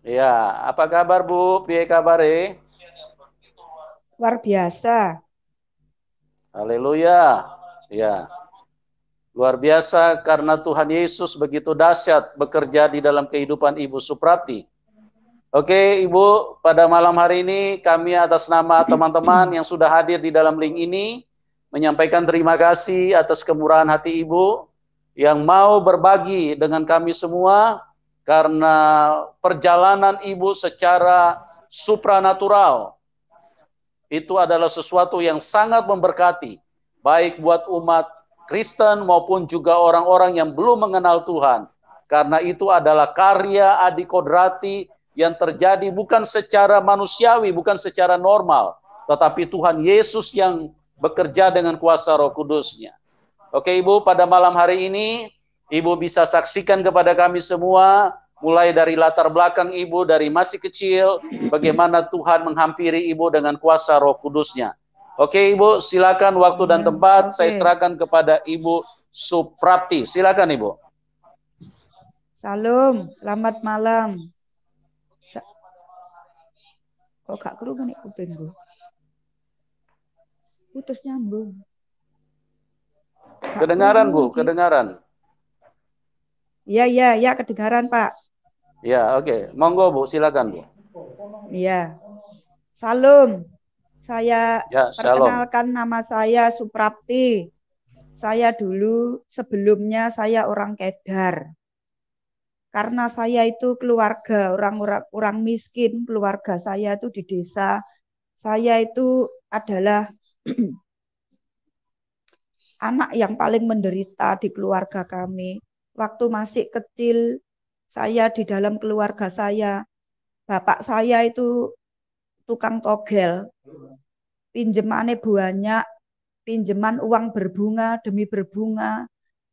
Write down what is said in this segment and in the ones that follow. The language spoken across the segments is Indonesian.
Ya, apa kabar Bu? Piye kabare? Luar biasa. Haleluya. Ya, luar biasa karena Tuhan Yesus begitu dahsyat bekerja di dalam kehidupan Ibu Suprati. Oke, Ibu, pada malam hari ini kami atas nama teman-teman yang sudah hadir di dalam link ini menyampaikan terima kasih atas kemurahan hati Ibu yang mau berbagi dengan kami semua karena perjalanan Ibu secara supranatural itu adalah sesuatu yang sangat memberkati, baik buat umat Kristen maupun juga orang-orang yang belum mengenal Tuhan. Karena itu adalah karya Adi Kodrati yang terjadi bukan secara manusiawi, bukan secara normal, tetapi Tuhan Yesus yang bekerja dengan kuasa Roh Kudusnya. Oke Ibu, pada malam hari ini Ibu bisa saksikan kepada kami semua, mulai dari latar belakang Ibu dari masih kecil, bagaimana Tuhan menghampiri Ibu dengan kuasa Roh Kudusnya. Oke Ibu, silakan waktu dan Ya, tempat saya oke. serahkan kepada Ibu Suprati. Silakan Ibu. Salam, selamat malam. Kok gak kerungu nih kupingku? Putus nyambung. Gak Kedengaran kerungu Bu, iki. kedengaran. Iya, iya, iya, kedengaran, Pak. Ya, oke. Monggo Bu, silakan Bu. Iya. Salam. Saya Ya, shalom. perkenalkan nama saya Suprapti. Saya dulu sebelumnya saya orang Kedar. Karena saya itu keluarga orang miskin, keluarga saya itu di desa. Saya itu adalah anak yang paling menderita di keluarga kami. Waktu masih kecil, saya di dalam keluarga saya, bapak saya itu tukang togel, pinjemannya banyak, pinjeman uang berbunga demi berbunga.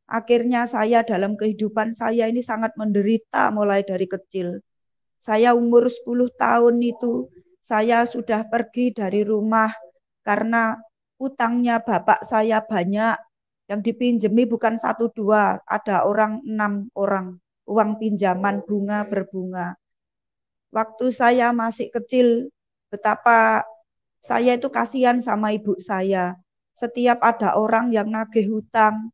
Akhirnya saya dalam kehidupan saya ini sangat menderita mulai dari kecil. Saya umur 10 tahun itu, saya sudah pergi dari rumah karena utangnya bapak saya banyak. Yang dipinjemi bukan satu dua, ada orang 6 orang. Uang pinjaman bunga berbunga. Waktu saya masih kecil, betapa saya itu kasihan sama ibu saya. Setiap ada orang yang nagih hutang,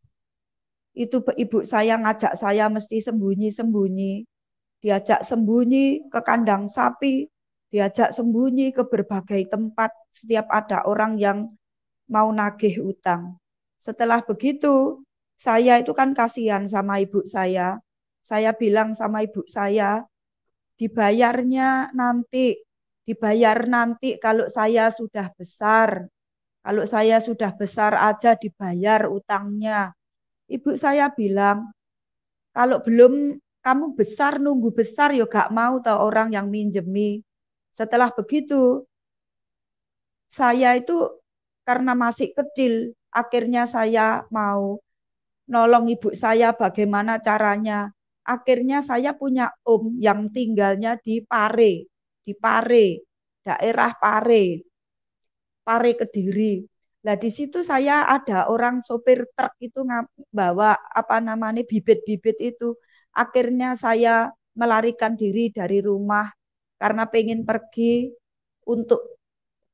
itu ibu saya ngajak saya mesti sembunyi-sembunyi. Diajak sembunyi ke kandang sapi, diajak sembunyi ke berbagai tempat setiap ada orang yang mau nagih utang. Setelah begitu, saya itu kan kasihan sama ibu saya. Saya bilang sama ibu saya, dibayarnya nanti, dibayar nanti kalau saya sudah besar. Kalau saya sudah besar aja dibayar utangnya. Ibu saya bilang, kalau belum kamu besar, nunggu besar, ya gak mau tahu orang yang minjemi. Setelah begitu, saya itu karena masih kecil, akhirnya saya mau nolong ibu saya bagaimana caranya. Akhirnya saya punya om yang tinggalnya di Pare, daerah Pare, Pare Kediri. Nah, di situ saya ada orang sopir truk itu bawa apa namanya bibit-bibit itu. Akhirnya saya melarikan diri dari rumah karena pengen pergi untuk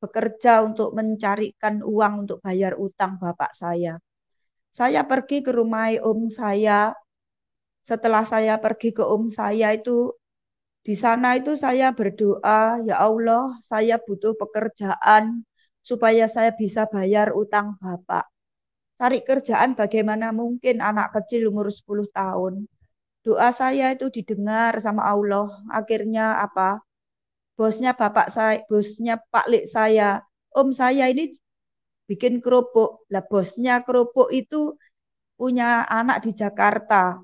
bekerja untuk mencarikan uang untuk bayar utang bapak saya. Saya pergi ke rumah om saya. Setelah saya pergi ke om saya itu di sana itu saya berdoa, ya Allah, saya butuh pekerjaan supaya saya bisa bayar utang bapak. Cari kerjaan bagaimana mungkin anak kecil umur 10 tahun. Doa saya itu didengar sama Allah. Akhirnya apa? Bosnya bapak saya, bosnya Pak Lik saya, om saya ini bikin kerupuk. Lah bosnya kerupuk itu punya anak di Jakarta,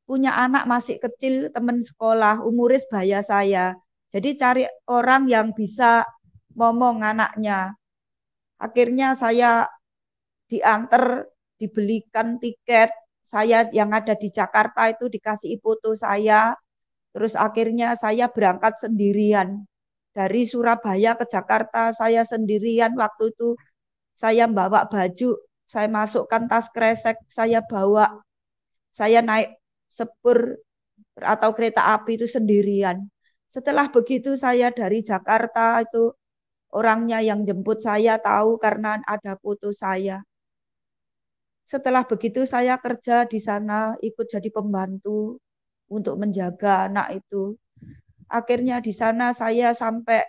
punya anak masih kecil, teman sekolah, umurnya sebaya saya. Jadi cari orang yang bisa ngomong anaknya. Akhirnya saya diantar, dibelikan tiket. Saya yang ada di Jakarta itu dikasih foto saya. Terus akhirnya saya berangkat sendirian. Dari Surabaya ke Jakarta saya sendirian waktu itu. Saya bawa baju, saya masukkan tas kresek, saya bawa. Saya naik sepur atau kereta api itu sendirian. Setelah begitu saya dari Jakarta itu orangnya yang jemput saya tahu karena ada foto saya. Setelah begitu saya kerja di sana ikut jadi pembantu untuk menjaga anak itu. Akhirnya di sana saya sampai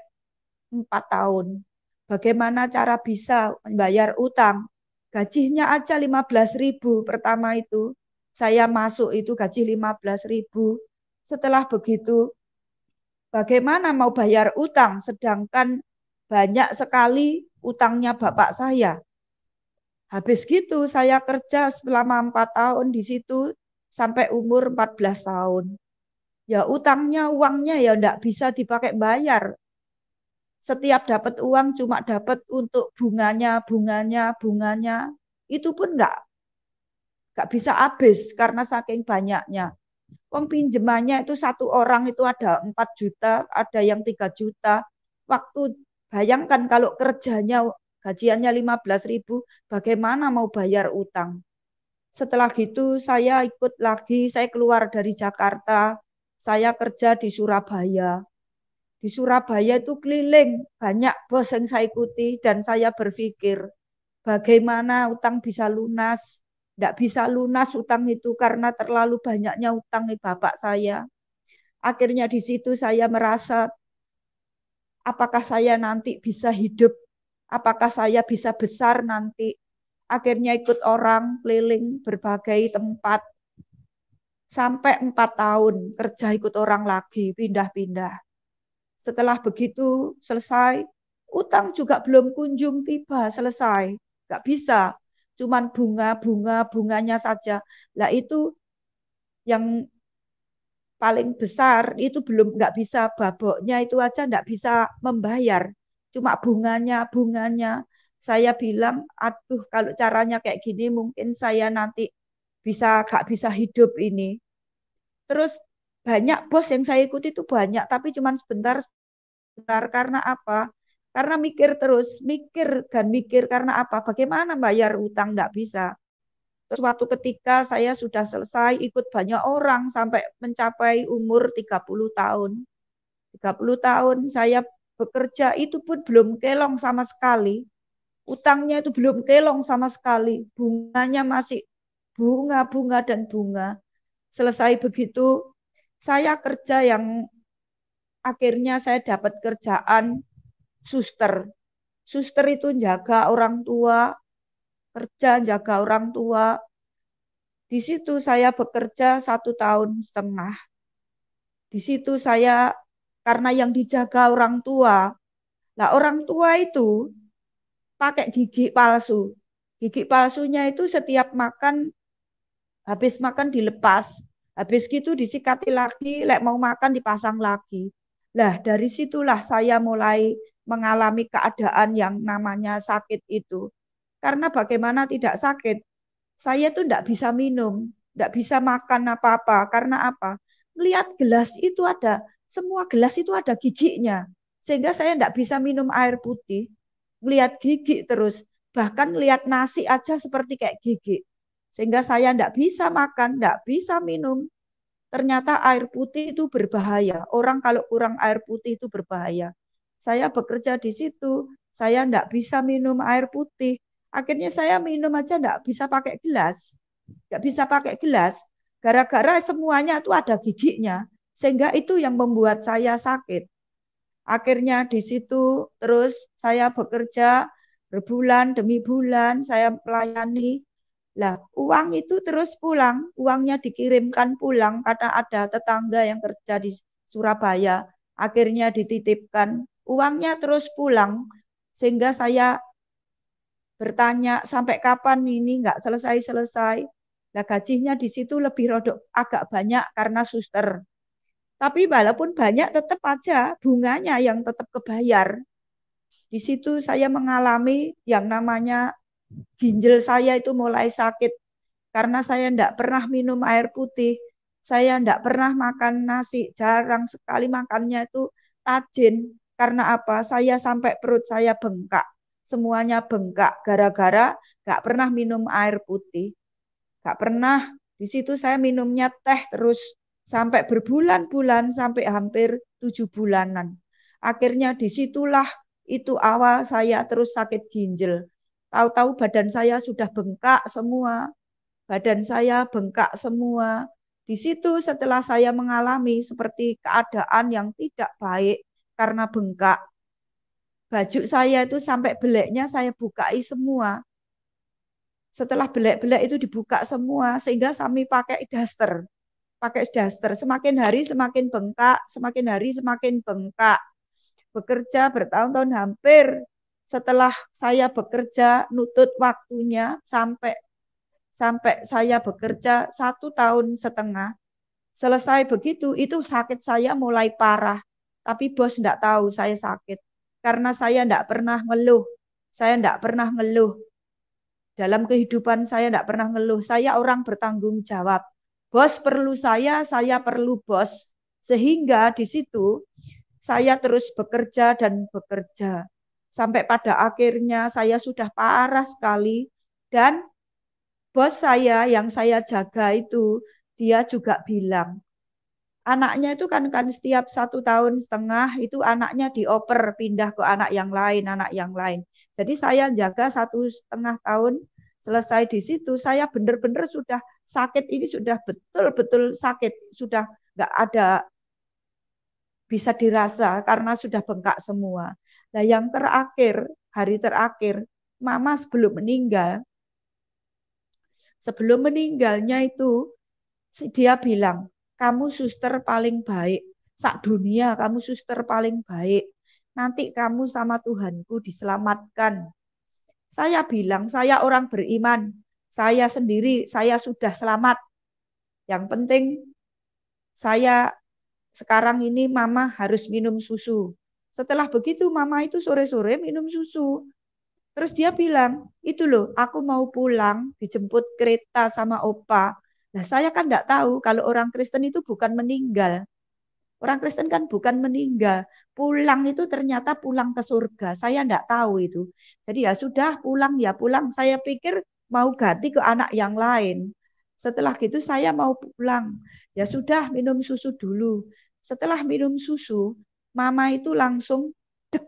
4 tahun. Bagaimana cara bisa membayar utang? Gajinya aja 15.000 pertama itu. Saya masuk itu gaji 15.000. Setelah begitu, bagaimana mau bayar utang? Sedangkan banyak sekali utangnya bapak saya. Habis gitu saya kerja selama 4 tahun di situ sampai umur 14 tahun. Ya utangnya, uangnya ya enggak bisa dipakai bayar. Setiap dapat uang cuma dapat untuk bunganya, bunganya, bunganya. Itu pun enggak bisa habis karena saking banyaknya. Uang pinjemannya itu satu orang itu ada 4 juta, ada yang 3 juta. Waktu bayangkan kalau kerjanya gajiannya 15.000, bagaimana mau bayar utang? Setelah gitu saya ikut lagi, saya keluar dari Jakarta, saya kerja di Surabaya. Di Surabaya itu keliling, banyak bos yang saya ikuti dan saya berpikir bagaimana utang bisa lunas. Tidak bisa lunas utang itu karena terlalu banyaknya utang bapak saya. Akhirnya di situ saya merasa apakah saya nanti bisa hidup, apakah saya bisa besar nanti. Akhirnya ikut orang keliling berbagai tempat sampai 4 tahun kerja ikut orang lagi, pindah-pindah. Setelah begitu selesai, utang juga belum kunjung tiba selesai. Nggak bisa, cuman bunganya saja. Lah itu yang paling besar itu belum nggak bisa, baboknya itu aja nggak bisa membayar. Cuma bunganya. Saya bilang, aduh kalau caranya kayak gini mungkin saya nanti nggak bisa hidup ini. Terus banyak bos yang saya ikuti itu banyak, tapi cuma sebentar. Karena apa? Karena mikir terus, mikir dan mikir karena apa? Bagaimana bayar utang nggak bisa. Terus waktu ketika saya sudah selesai ikut banyak orang sampai mencapai umur 30 tahun. 30 tahun saya bekerja itu pun belum kelong sama sekali. Utangnya itu belum kelong sama sekali. Bunganya masih bunga dan bunga. Selesai begitu saya kerja yang akhirnya saya dapat kerjaan suster. Suster itu jaga orang tua, kerja jaga orang tua. Di situ saya bekerja 1 tahun setengah. Di situ saya karena yang dijaga orang tua. Lah orang tua itu pakai gigi palsu. Gigi palsunya itu setiap makan, habis makan dilepas. Habis gitu disikati lagi, lek mau makan dipasang lagi. Lah dari situlah saya mulai mengalami keadaan yang namanya sakit itu. Karena bagaimana tidak sakit? Saya tuh tidak bisa minum, tidak bisa makan apa-apa. Karena apa? Lihat gelas itu ada, semua gelas itu ada giginya. Sehingga saya tidak bisa minum air putih. Lihat gigi terus. Bahkan lihat nasi aja seperti kayak gigi. Sehingga saya tidak bisa makan, tidak bisa minum. Ternyata air putih itu berbahaya. Orang kalau kurang air putih itu berbahaya. Saya bekerja di situ, saya tidak bisa minum air putih. Akhirnya saya minum aja tidak bisa pakai gelas. Nggak bisa pakai gelas. Gara-gara semuanya itu ada giginya. Sehingga itu yang membuat saya sakit. Akhirnya di situ terus saya bekerja berbulan demi bulan, saya melayani. Lah, uang itu terus pulang, uangnya dikirimkan pulang karena ada tetangga yang kerja di Surabaya. Akhirnya dititipkan, uangnya terus pulang. Sehingga saya bertanya sampai kapan ini nggak selesai-selesai. Nah, gajinya di situ lebih rodok agak banyak karena suster. Tapi walaupun banyak tetap aja bunganya yang tetap kebayar. Di situ saya mengalami yang namanya ginjal saya itu mulai sakit karena saya tidak pernah minum air putih. Saya tidak pernah makan nasi, jarang sekali makannya itu tajin. Karena apa? Saya sampai perut saya bengkak. Semuanya bengkak gara-gara nggak pernah minum air putih. Nggak pernah. Di situ saya minumnya teh terus sampai berbulan-bulan, sampai hampir 7 bulanan. Akhirnya disitulah itu awal saya terus sakit ginjal. Tahu-tahu badan saya sudah bengkak semua. Badan saya bengkak semua. Di situ setelah saya mengalami seperti keadaan yang tidak baik karena bengkak. Baju saya itu sampai beleknya saya bukai semua. Setelah belek-belek itu dibuka semua sehingga kami pakai daster. Pakai daster. Semakin hari semakin bengkak, semakin hari semakin bengkak. Bekerja bertahun-tahun hampir setelah saya bekerja nutut waktunya sampai saya bekerja 1,5 tahun. Selesai begitu, itu sakit saya mulai parah. Tapi bos enggak tahu saya sakit. Karena saya enggak pernah ngeluh. Saya enggak pernah ngeluh. Dalam kehidupan saya enggak pernah ngeluh. Saya orang bertanggung jawab. Bos perlu saya perlu bos. Sehingga di situ saya terus bekerja dan bekerja. Sampai pada akhirnya saya sudah parah sekali. Dan bos saya yang saya jaga itu, dia juga bilang, anaknya itu kan setiap 1,5 tahun itu anaknya dioper pindah ke anak yang lain, anak yang lain. Jadi saya jaga 1,5 tahun, selesai di situ saya benar-benar sudah sakit ini sudah betul-betul sakit, sudah nggak ada bisa dirasa karena sudah bengkak semua. Nah yang terakhir, hari terakhir, mama sebelum meninggalnya itu dia bilang, kamu suster paling baik. Sak dunia kamu suster paling baik. Nanti kamu sama Tuhanku diselamatkan. Saya bilang, saya orang beriman. Saya sendiri, saya sudah selamat. Yang penting, saya sekarang ini mama harus minum susu. Setelah begitu, mama itu sore-sore minum susu. Terus dia bilang, itu loh, aku mau pulang, dijemput kereta sama opa. Nah, saya kan enggak tahu kalau orang Kristen itu bukan meninggal. Orang Kristen kan bukan meninggal. Pulang itu ternyata pulang ke surga. Saya enggak tahu itu. Jadi ya sudah pulang ya pulang. Saya pikir mau ganti ke anak yang lain. Setelah gitu saya mau pulang. Ya sudah minum susu dulu. Setelah minum susu, mama itu langsung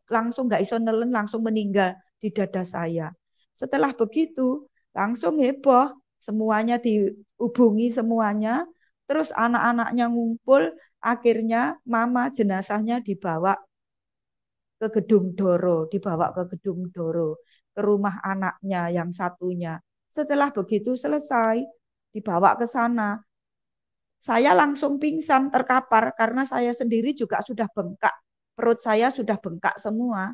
langsung enggak iso nelen, langsung meninggal di dada saya. Setelah begitu langsung heboh. Semuanya dihubungi semuanya. Terus anak-anaknya ngumpul. Akhirnya mama jenazahnya dibawa ke Gedung Doro, ke rumah anaknya yang satunya. Setelah begitu selesai, dibawa ke sana. Saya langsung pingsan terkapar karena saya sendiri juga sudah bengkak. Perut saya sudah bengkak semua.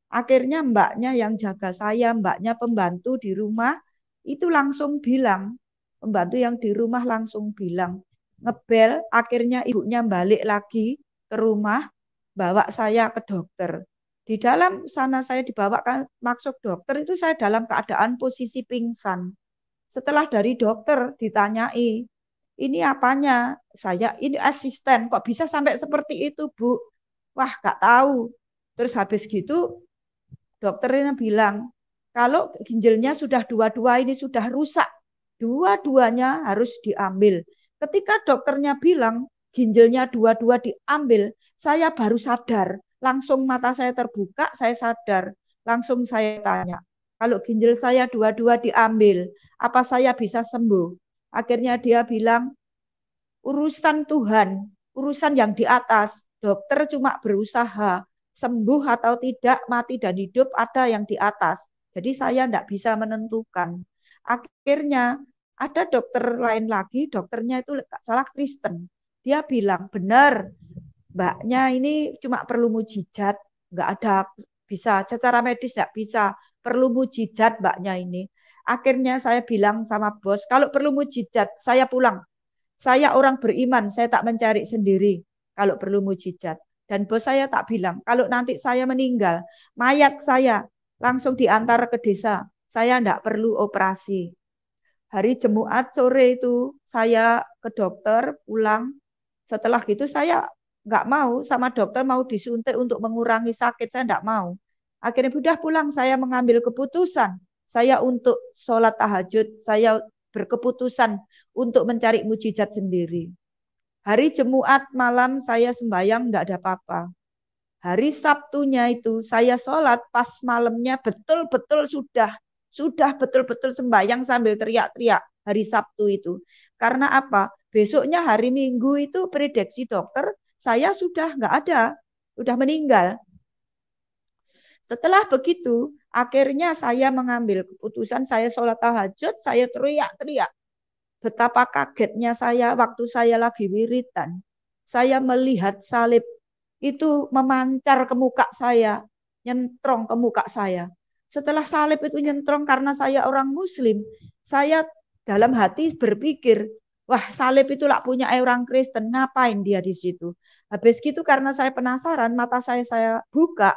Akhirnya mbaknya yang jaga saya, mbaknya pembantu di rumah, itu langsung bilang, pembantu yang di rumah langsung bilang, ngebel, akhirnya ibunya balik lagi ke rumah, bawa saya ke dokter. Di dalam sana saya dibawa masuk dokter itu saya dalam keadaan posisi pingsan. Setelah dari dokter ditanyai, ini apanya? Saya ini asisten, kok bisa sampai seperti itu, Bu? Wah, nggak tahu. Terus habis gitu dokternya bilang, kalau ginjalnya sudah dua-dua ini sudah rusak, dua-duanya harus diambil. Ketika dokternya bilang ginjalnya dua-dua diambil, saya baru sadar. Langsung mata saya terbuka, saya sadar. Langsung saya tanya, kalau ginjal saya dua-dua diambil, apa saya bisa sembuh? Akhirnya dia bilang, urusan Tuhan, urusan yang di atas. Dokter cuma berusaha, sembuh atau tidak, mati dan hidup ada yang di atas. Jadi saya tidak bisa menentukan. Akhirnya ada dokter lain lagi, dokternya itu salah Kristen. Dia bilang, benar, mbaknya ini cuma perlu mujizat, nggak ada bisa, secara medis nggak bisa, perlu mujizat mbaknya ini. Akhirnya saya bilang sama bos, kalau perlu mujizat, saya pulang. Saya orang beriman, saya tak mencari sendiri kalau perlu mujizat. Dan bos saya tak bilang, kalau nanti saya meninggal, mayat saya langsung diantar ke desa. Saya tidak perlu operasi. Hari Jumat sore itu saya ke dokter pulang. Setelah gitu saya nggak mau sama dokter mau disuntik untuk mengurangi sakit. Saya nggak mau. Akhirnya sudah pulang saya mengambil keputusan. Saya untuk sholat tahajud. Saya berkeputusan untuk mencari mujizat sendiri. Hari Jumat malam saya sembahyang, enggak ada apa-apa. Hari Sabtunya itu saya sholat pas malamnya betul-betul sudah betul-betul sembahyang sambil teriak-teriak hari Sabtu itu. Karena apa? Besoknya hari Minggu itu prediksi dokter saya sudah nggak ada, sudah meninggal. Setelah begitu, akhirnya saya mengambil keputusan, saya sholat tahajud, saya teriak-teriak. Betapa kagetnya saya waktu saya lagi wiritan. Saya melihat salib itu memancar ke muka saya, nyentrong ke muka saya. Setelah salib itu nyentrong karena saya orang Muslim, saya dalam hati berpikir, wah salib itu lah punya orang Kristen, ngapain dia di situ? Habis gitu karena saya penasaran, mata saya buka,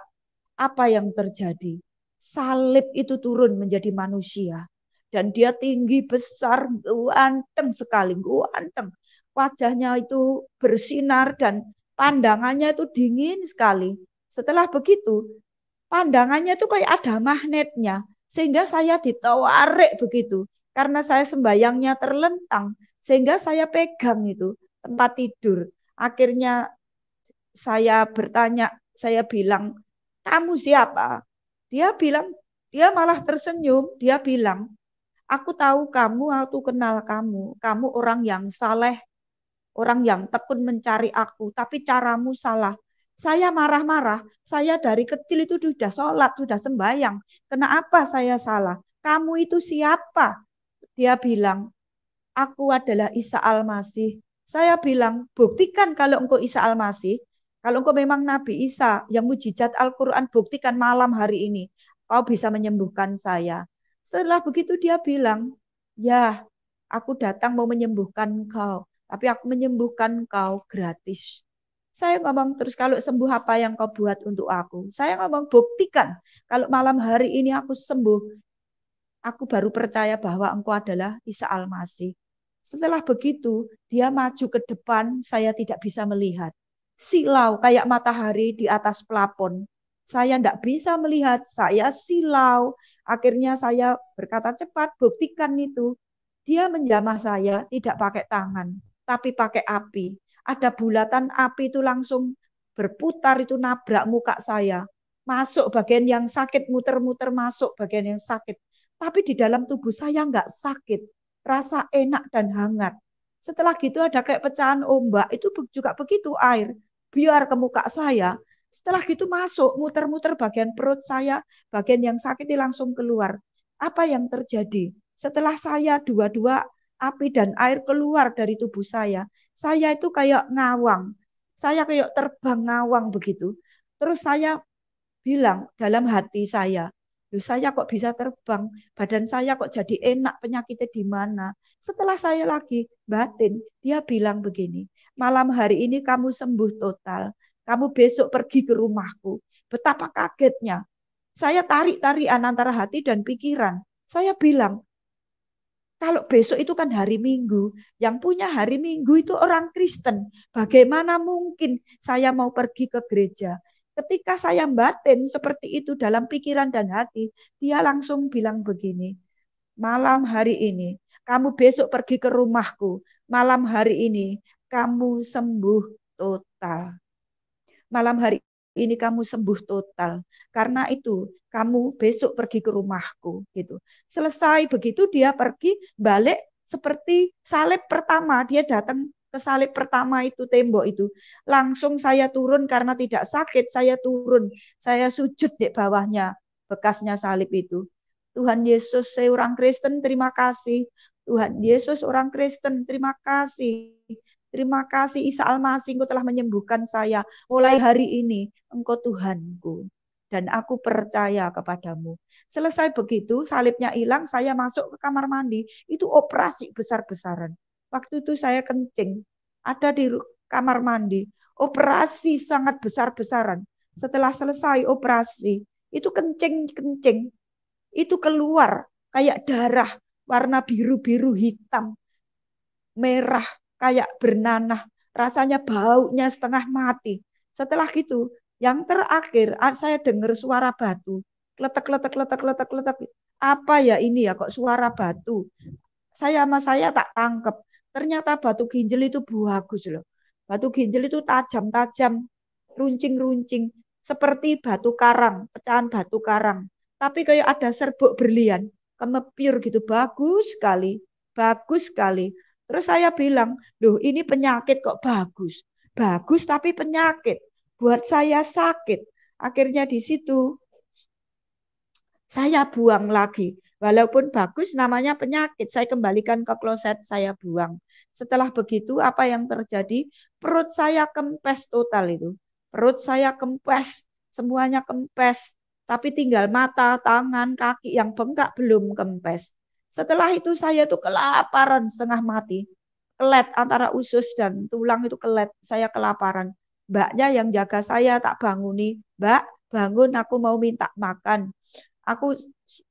apa yang terjadi? Salib itu turun menjadi manusia. Dan dia tinggi, besar, ganteng sekali, ganteng. Wajahnya itu bersinar dan pandangannya itu dingin sekali. Setelah begitu, pandangannya itu kayak ada magnetnya. Sehingga saya ditawarik begitu. Karena saya sembayangnya terlentang. Sehingga saya pegang itu tempat tidur. Akhirnya saya bertanya, saya bilang, kamu siapa? Dia bilang, dia malah tersenyum. Dia bilang, aku tahu kamu, aku kenal kamu. Kamu orang yang saleh, orang yang tekun mencari aku, tapi caramu salah. Saya marah-marah. Saya dari kecil itu sudah sholat, sudah sembahyang. Kenapa saya salah? Kamu itu siapa? Dia bilang, aku adalah Isa Al-Masih. Saya bilang, buktikan kalau engkau Isa Al-Masih. Kalau engkau memang Nabi Isa yang mujizat Al-Quran, buktikan malam hari ini. Kau bisa menyembuhkan saya. Setelah begitu dia bilang, ya aku datang mau menyembuhkan kau. Tapi aku menyembuhkan kau gratis. Saya ngomong terus, kalau sembuh apa yang kau buat untuk aku? Saya ngomong buktikan. Kalau malam hari ini aku sembuh, aku baru percaya bahwa engkau adalah Isa Al-Masih. Setelah begitu, dia maju ke depan, saya tidak bisa melihat. Silau kayak matahari di atas plafon. Saya tidak bisa melihat, saya silau. Akhirnya saya berkata cepat, buktikan itu. Dia menjamah saya tidak pakai tangan, tapi pakai api. Ada bulatan api itu langsung berputar itu nabrak muka saya. Masuk bagian yang sakit, muter-muter masuk bagian yang sakit. Tapi di dalam tubuh saya nggak sakit, rasa enak dan hangat. Setelah gitu ada kayak pecahan ombak, itu juga begitu air, biar ke muka saya. Setelah gitu masuk, muter-muter bagian perut saya, bagian yang sakit langsung keluar. Apa yang terjadi? Setelah saya dua-dua api dan air keluar dari tubuh saya itu kayak ngawang. Saya kayak terbang ngawang begitu. Terus saya bilang dalam hati saya, loh saya kok bisa terbang, badan saya kok jadi enak, penyakitnya di mana? Setelah saya lagi batin, dia bilang begini, malam hari ini kamu sembuh total, kamu besok pergi ke rumahku. Betapa kagetnya. Saya tarik-tarikan antara hati dan pikiran. Saya bilang, kalau besok itu kan hari Minggu, yang punya hari Minggu itu orang Kristen. Bagaimana mungkin saya mau pergi ke gereja? Ketika saya batin seperti itu dalam pikiran dan hati, dia langsung bilang begini, malam hari ini, kamu besok pergi ke rumahku. Malam hari ini, kamu sembuh total. Malam hari ini kamu sembuh total. Karena itu kamu besok pergi ke rumahku gitu. Selesai begitu dia pergi balik seperti salib pertama, dia datang ke salib pertama itu, tembok itu. Langsung saya turun karena tidak sakit, saya turun. Saya sujud di bawahnya bekasnya salib itu. Tuhan Yesus, saya orang Kristen, terima kasih. Tuhan Yesus orang Kristen, terima kasih. Terima kasih Isa Al-Masih, Engkau telah menyembuhkan saya. Mulai hari ini, Engkau Tuhanku. Dan aku percaya kepadamu. Selesai begitu, salibnya hilang, saya masuk ke kamar mandi. Itu operasi besar-besaran. Waktu itu saya kencing. Ada di kamar mandi. Operasi sangat besar-besaran. Setelah selesai operasi, itu kencing-kencing. Itu keluar kayak darah warna biru-biru hitam. Merah kayak bernanah, rasanya baunya setengah mati. Setelah gitu, yang terakhir saya dengar suara batu, kletek kletek kletek kletek kletek. Apa ya ini ya kok suara batu? Saya tak tangkep. Ternyata batu ginjal itu bagus loh. Batu ginjal itu tajam-tajam, runcing-runcing, seperti batu karang, pecahan batu karang. Tapi kayak ada serbuk berlian, kemepiur gitu, bagus sekali, bagus sekali. Terus saya bilang, loh ini penyakit kok bagus. Bagus tapi penyakit. Buat saya sakit. Akhirnya di situ saya buang lagi. Walaupun bagus namanya penyakit, saya kembalikan ke kloset, saya buang. Setelah begitu apa yang terjadi? Perut saya kempes total itu. Perut saya kempes, semuanya kempes. Tapi tinggal mata, tangan, kaki yang bengkak belum kempes. Setelah itu saya tuh kelaparan setengah mati. Kelet antara usus dan tulang itu kelet. Saya kelaparan. Mbaknya yang jaga saya tak banguni. Mbak, bangun aku mau minta makan. Aku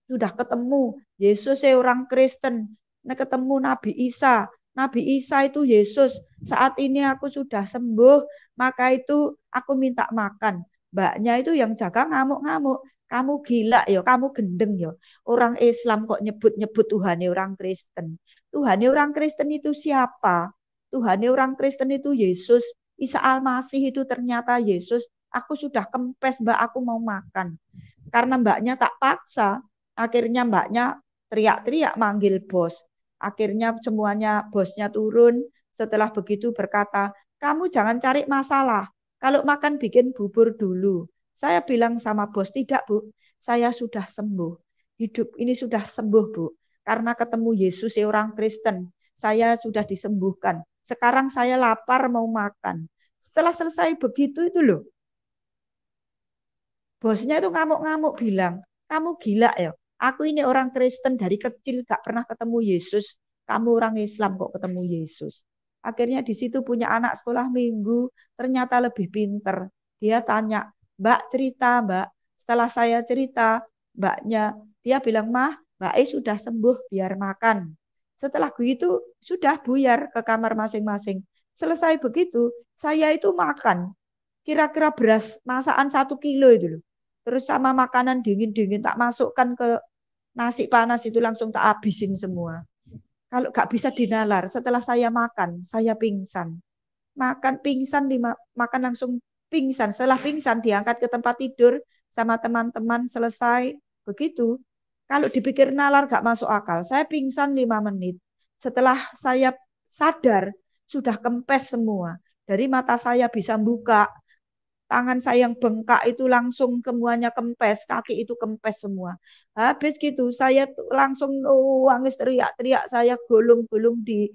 sudah ketemu Yesus orang Kristen. Nah, ketemu Nabi Isa. Nabi Isa itu Yesus. Saat ini aku sudah sembuh, maka itu aku minta makan. Mbaknya itu yang jaga ngamuk-ngamuk. Kamu gila ya, kamu gendeng ya. Orang Islam kok nyebut-nyebut Tuhan orang Kristen. Tuhan orang Kristen itu siapa? Tuhan orang Kristen itu Yesus. Isa Al-Masih itu ternyata Yesus. Aku sudah kempes, Mbak, aku mau makan. Karena mbaknya tak paksa, akhirnya mbaknya teriak-teriak manggil bos. Akhirnya semuanya bosnya turun. Setelah begitu berkata, kamu jangan cari masalah. Kalau makan bikin bubur dulu. Saya bilang sama bos, tidak Bu, saya sudah sembuh. Hidup ini sudah sembuh Bu. Karena ketemu Yesus orang Kristen. Saya sudah disembuhkan. Sekarang saya lapar mau makan. Setelah selesai begitu itu loh, bosnya itu ngamuk-ngamuk bilang, kamu gila ya? Aku ini orang Kristen dari kecil gak pernah ketemu Yesus. Kamu orang Islam kok ketemu Yesus. Akhirnya di situ punya anak sekolah minggu, ternyata lebih pinter. Dia tanya, Mbak cerita Mbak. Setelah saya cerita, Mbaknya, dia bilang, Mah, Mbak E sudah sembuh, biar makan. Setelah begitu, sudah buyar ke kamar masing-masing. Selesai begitu, saya itu makan. Kira-kira beras masakan 1 kilo itu loh. Terus sama makanan dingin-dingin tak masukkan ke nasi panas itu langsung tak habisin semua. Kalau gak bisa dinalar, setelah saya makan, saya pingsan. Makan pingsan, makan langsung pingsan. Setelah pingsan diangkat ke tempat tidur sama teman-teman selesai. Begitu. Kalau dipikir nalar gak masuk akal. Saya pingsan 5 menit. Setelah saya sadar, sudah kempes semua. Dari mata saya bisa buka, tangan saya yang bengkak itu langsung semuanya kempes, kaki itu kempes semua. Habis gitu saya langsung nangis teriak-teriak, saya gulung-gulung di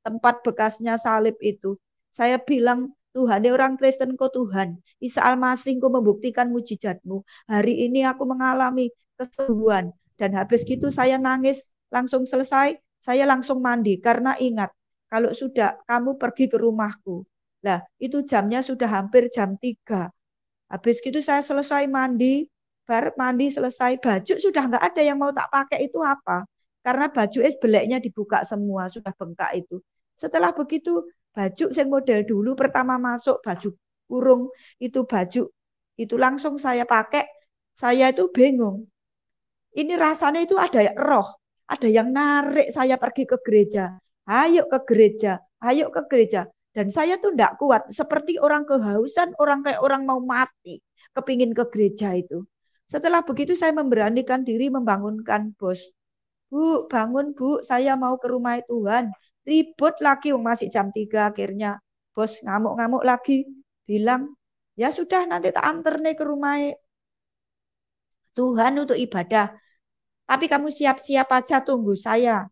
tempat bekasnya salib itu. Saya bilang, Tuhan, orang Kristen kok Tuhan. Isa Al-Masih kau membuktikan mujizatmu. Hari ini aku mengalami kesembuhan. Dan habis gitu saya nangis, langsung selesai, saya langsung mandi. Karena ingat, kalau sudah kamu pergi ke rumahku, lah, itu jamnya sudah hampir jam 3. Habis gitu saya selesai mandi, baru mandi selesai, baju sudah nggak ada yang mau tak pakai itu apa? Karena baju beleknya dibuka semua, sudah bengkak itu. Setelah begitu, baju yang model dulu pertama masuk, baju kurung, itu baju, itu langsung saya pakai, saya itu bingung. Ini rasanya itu ada roh, ada yang narik saya pergi ke gereja. Ayo ke gereja, ayo ke gereja. Dan saya tuh enggak kuat, seperti orang kehausan, orang kayak orang mau mati, kepingin ke gereja itu. Setelah begitu saya memberanikan diri membangunkan bos. Bu, bangun Bu, saya mau ke rumah Tuhan. Ribut lagi, masih jam 3 akhirnya. Bos ngamuk-ngamuk lagi, bilang, ya sudah nanti tak anter nih ke rumah Tuhan untuk ibadah. Tapi kamu siap-siap aja tunggu saya.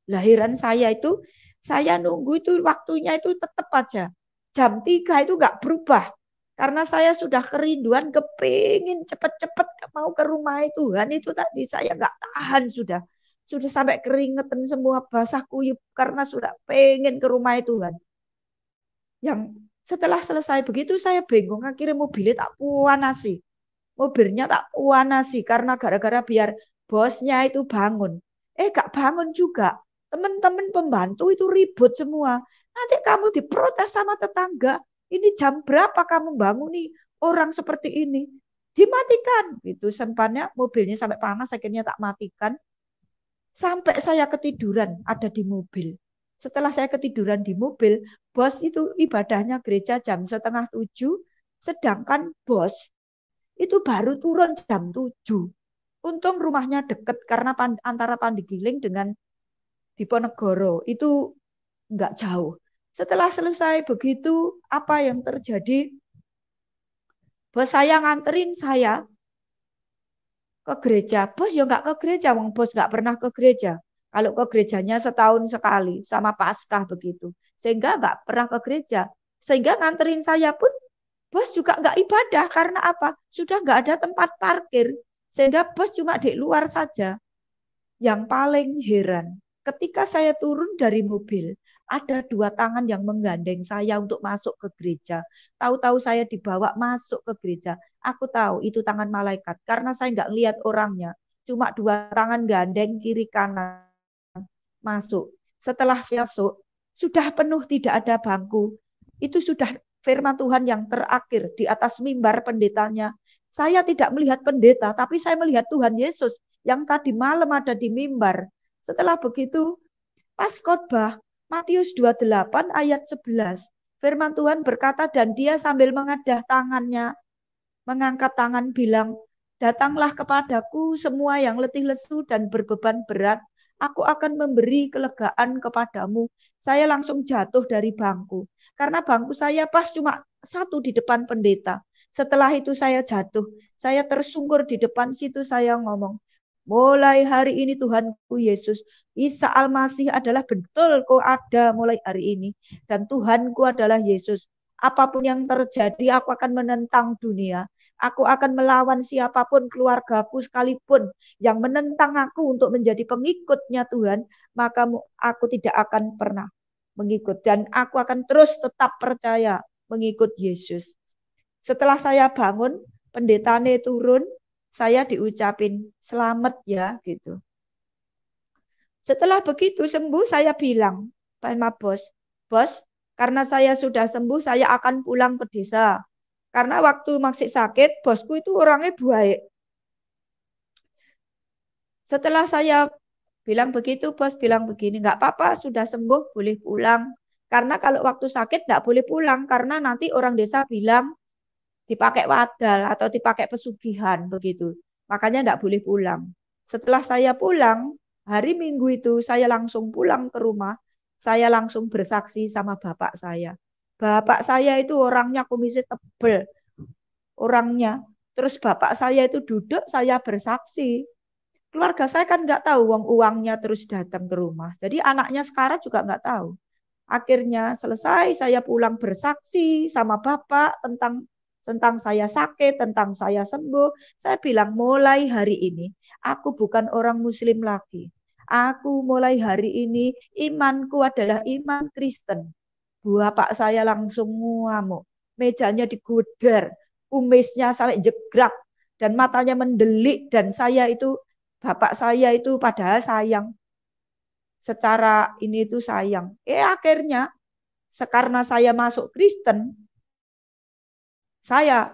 Lahiran saya itu, saya nunggu itu waktunya itu tetap aja. Jam 3 itu nggak berubah. Karena saya sudah kerinduan, kepingin cepet-cepet mau ke rumah Tuhan itu tadi. Saya nggak tahan sudah. Sudah sampai keringetan semua basah kuyup karena sudah pengen ke rumah Tuhan. Yang setelah selesai begitu saya bingung. Akhirnya mobilnya tak puanasi. Mobilnya tak puanasi karena gara-gara biar bosnya itu bangun. Gak bangun juga. Teman-teman pembantu itu ribut semua. Nanti kamu diprotes sama tetangga. Ini jam berapa kamu bangun nih orang seperti ini? Dimatikan. Itu sempatnya mobilnya sampai panas akhirnya tak matikan. Sampai saya ketiduran ada di mobil. Setelah saya ketiduran di mobil, bos itu ibadahnya gereja jam 6:30, sedangkan bos itu baru turun jam 7. Untung rumahnya deket karena antara Pandegiling dengan Diponegoro itu nggak jauh. Setelah selesai begitu, apa yang terjadi? Bos saya nganterin saya ke gereja. Bos ya nggak ke gereja, wong bos nggak pernah ke gereja. Kalau ke gerejanya setahun sekali, sama Paskah begitu. Sehingga nggak pernah ke gereja. Sehingga nganterin saya pun, bos juga nggak ibadah. Karena apa? Sudah nggak ada tempat parkir. Sehingga bos cuma di luar saja. Yang paling heran, ketika saya turun dari mobil, ada 2 tangan yang menggandeng saya untuk masuk ke gereja. Tahu-tahu saya dibawa masuk ke gereja. Aku tahu itu tangan malaikat karena saya nggak lihat orangnya. Cuma 2 tangan gandeng kiri kanan masuk. Setelah saya masuk, sudah penuh tidak ada bangku. Itu sudah firman Tuhan yang terakhir di atas mimbar pendetanya. Saya tidak melihat pendeta, tapi saya melihat Tuhan Yesus yang tadi malam ada di mimbar. Setelah begitu, pas khotbah Matius 28 ayat 11, firman Tuhan berkata, dan dia sambil mengadah tangannya, mengangkat tangan bilang, datanglah kepadaku semua yang letih lesu dan berbeban berat, aku akan memberi kelegaan kepadamu. Saya langsung jatuh dari bangku, karena bangku saya pas cuma satu di depan pendeta. Setelah itu saya jatuh, saya tersungkur di depan situ, saya ngomong, mulai hari ini Tuhanku Yesus, Isa Al-Masih adalah betul kau ada mulai hari ini. Dan Tuhanku adalah Yesus. Apapun yang terjadi, aku akan menentang dunia. Aku akan melawan siapapun, keluargaku sekalipun, yang menentang aku untuk menjadi pengikutnya Tuhan, maka aku tidak akan pernah mengikut. Dan aku akan terus tetap percaya mengikut Yesus. Setelah saya bangun, pendetanya turun, saya diucapin selamat ya gitu. Setelah begitu sembuh, saya bilang sama bos, bos, karena saya sudah sembuh, saya akan pulang ke desa. Karena waktu masih sakit, bosku itu orangnya baik. Setelah saya bilang begitu, bos bilang begini, nggak apa-apa, sudah sembuh, boleh pulang. Karena kalau waktu sakit nggak boleh pulang, karena nanti orang desa bilang dipakai wadal atau dipakai pesugihan begitu. Makanya enggak boleh pulang. Setelah saya pulang, hari Minggu itu saya langsung pulang ke rumah. Saya langsung bersaksi sama bapak saya. Bapak saya itu orangnya kumisnya tebel. Orangnya. Terus bapak saya itu duduk, saya bersaksi. Keluarga saya kan nggak tahu uangnya terus datang ke rumah. Jadi anaknya sekarang juga nggak tahu. Akhirnya selesai saya pulang bersaksi sama bapak tentang saya sakit, tentang saya sembuh. Saya bilang mulai hari ini aku bukan orang muslim lagi. Aku mulai hari ini imanku adalah iman Kristen. Bapak saya langsung ngamuk. Mejanya digudar, kumisnya sampai jegrak dan matanya mendelik dan saya itu bapak saya itu padahal sayang secara ini itu sayang. Akhirnya karena saya masuk Kristen,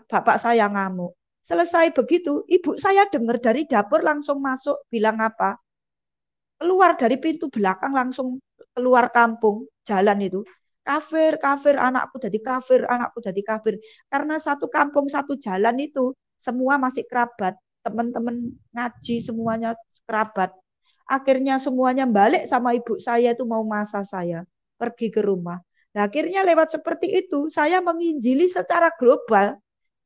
bapak saya ngamuk. Selesai begitu, ibu saya dengar dari dapur langsung masuk, bilang apa? Keluar dari pintu belakang langsung keluar kampung, jalan itu. Kafir, kafir, anakku jadi kafir, anakku jadi kafir. Karena satu kampung, satu jalan itu, semua masih kerabat. Teman-teman ngaji semuanya kerabat. Akhirnya semuanya balik sama ibu saya itu mau masa saya. Pergi ke rumah. Nah, akhirnya lewat seperti itu, saya menginjili secara global.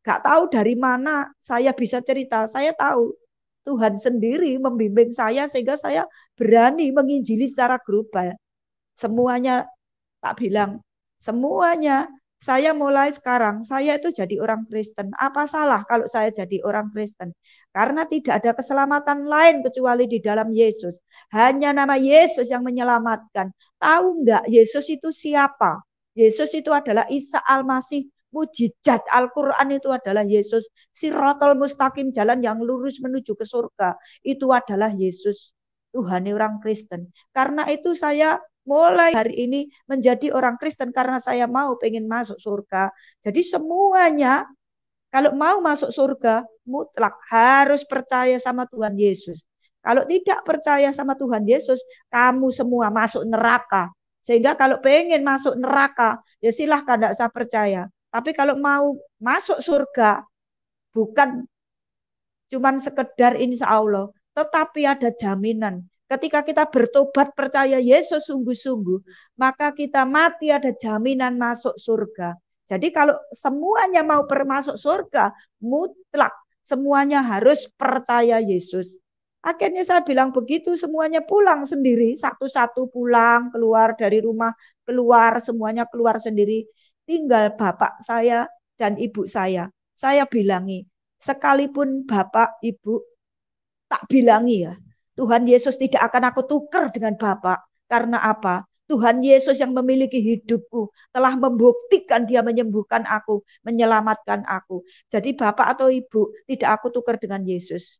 Gak tahu dari mana saya bisa cerita. Saya tahu Tuhan sendiri membimbing saya sehingga saya berani menginjili secara global. Semuanya tak bilang, semuanya saya mulai sekarang, saya itu jadi orang Kristen. Apa salah kalau saya jadi orang Kristen? Karena tidak ada keselamatan lain kecuali di dalam Yesus. Hanya nama Yesus yang menyelamatkan. Tahu enggak Yesus itu siapa? Yesus itu adalah Isa Al-Masih. Mujizat Al-Quran itu adalah Yesus. Sirotol mustaqim, jalan yang lurus menuju ke surga. Itu adalah Yesus. Tuhan orang Kristen. Karena itu saya mulai hari ini menjadi orang Kristen karena saya mau pengen masuk surga. Jadi semuanya kalau mau masuk surga mutlak harus percaya sama Tuhan Yesus. Kalau tidak percaya sama Tuhan Yesus, kamu semua masuk neraka. Sehingga kalau pengen masuk neraka, ya silahkan, tidak usah percaya. Tapi kalau mau masuk surga, bukan cuman sekedar insya Allah, tetapi ada jaminan. Ketika kita bertobat percaya Yesus sungguh-sungguh, maka kita mati ada jaminan masuk surga. Jadi kalau semuanya mau masuk surga, mutlak semuanya harus percaya Yesus. Akhirnya saya bilang begitu, semuanya pulang sendiri, satu-satu pulang, keluar dari rumah, keluar, semuanya keluar sendiri. Tinggal bapak saya dan ibu saya. Saya bilangi, sekalipun bapak, ibu, tak bilangi ya, Tuhan Yesus tidak akan aku tukar dengan bapak. Karena apa? Tuhan Yesus yang memiliki hidupku telah membuktikan dia menyembuhkan aku, menyelamatkan aku. Jadi bapak atau ibu tidak aku tukar dengan Yesus.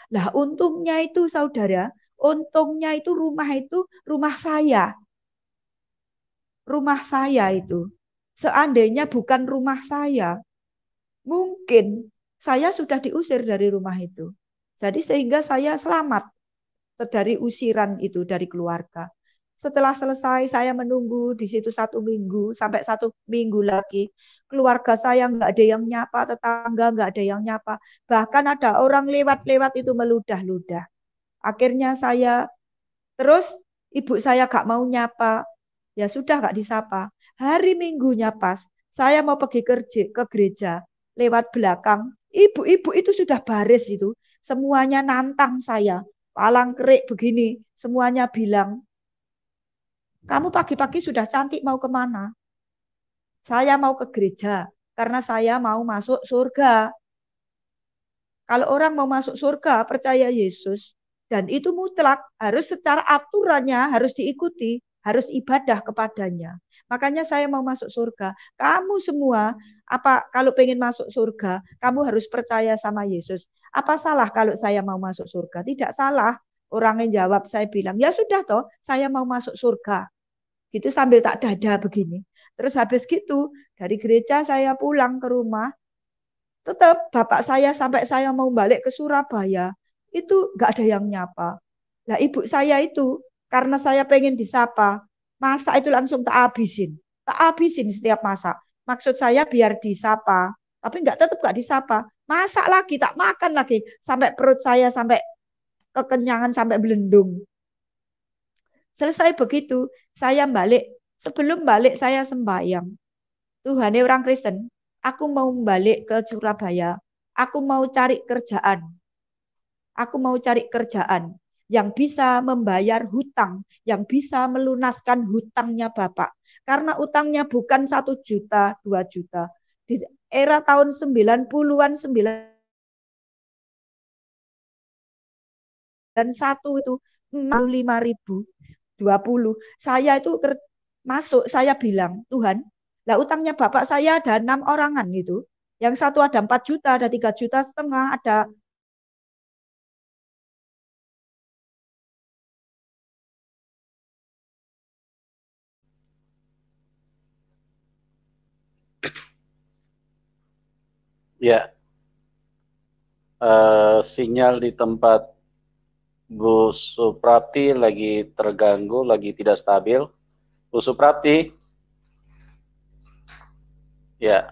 Lah untungnya itu saudara, untungnya itu rumah saya. Rumah saya itu. Seandainya bukan rumah saya, mungkin saya sudah diusir dari rumah itu. Jadi sehingga saya selamat dari usiran itu dari keluarga. Setelah selesai saya menunggu di situ 1 minggu sampai 1 minggu lagi. Keluarga saya nggak ada yang nyapa, tetangga nggak ada yang nyapa. Bahkan ada orang lewat-lewat itu meludah-ludah. Akhirnya saya terus ibu saya gak mau nyapa. Ya sudah gak disapa. Hari Minggunya pas saya mau pergi kerja ke gereja lewat belakang. Ibu-ibu itu sudah baris itu. Semuanya nantang saya. Palang kerik begini. Semuanya bilang, kamu pagi-pagi sudah cantik mau kemana? Saya mau ke gereja karena saya mau masuk surga. Kalau orang mau masuk surga percaya Yesus dan itu mutlak harus secara aturannya harus diikuti, harus ibadah kepadanya. Makanya saya mau masuk surga. Kamu semua apa kalau pengen masuk surga, kamu harus percaya sama Yesus. Apa salah kalau saya mau masuk surga? Tidak salah. Orang yang jawab saya bilang, "Ya sudah toh, saya mau masuk surga." Gitu sambil tak dada begini. Terus habis gitu, dari gereja saya pulang ke rumah, tetap bapak saya sampai saya mau balik ke Surabaya, itu nggak ada yang nyapa. Nah ibu saya itu, karena saya pengen disapa, masak itu langsung tak habisin. Tak habisin setiap masak. Maksud saya biar disapa, tapi tetap nggak disapa. Masak lagi, tak makan lagi. Sampai perut saya sampai kekenyangan, sampai belendung. Selesai begitu, saya balik. Sebelum balik saya sembahyang. Tuhan orang Kristen, aku mau balik ke Surabaya. Aku mau cari kerjaan. Aku mau cari kerjaan yang bisa membayar hutang, yang bisa melunaskan hutangnya Bapak. Karena utangnya bukan 1 juta, 2 juta. Di era tahun 90-an, 91 itu 45.000, 20. Saya itu masuk, saya bilang, Tuhan, lah utangnya bapak saya ada 6 orangan gitu. Yang satu ada 4 juta, ada 3,5 juta, ada Ya, sinyal di tempat Bu Suprati lagi terganggu, lagi tidak stabil. Bu Suprati, ya,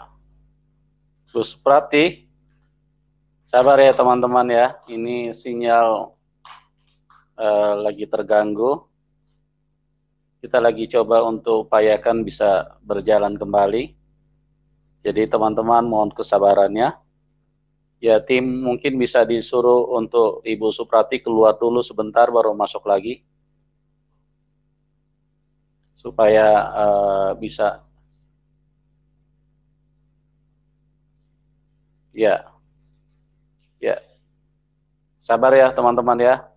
Bu Suprati, sabar ya teman-teman ya. Ini sinyal lagi terganggu. Kita lagi coba untuk upayakan bisa berjalan kembali. Jadi teman-teman mohon kesabarannya. Ya tim mungkin bisa disuruh untuk Ibu Suprati keluar dulu sebentar baru masuk lagi. Supaya bisa. Ya, ya. Sabar ya teman-teman ya.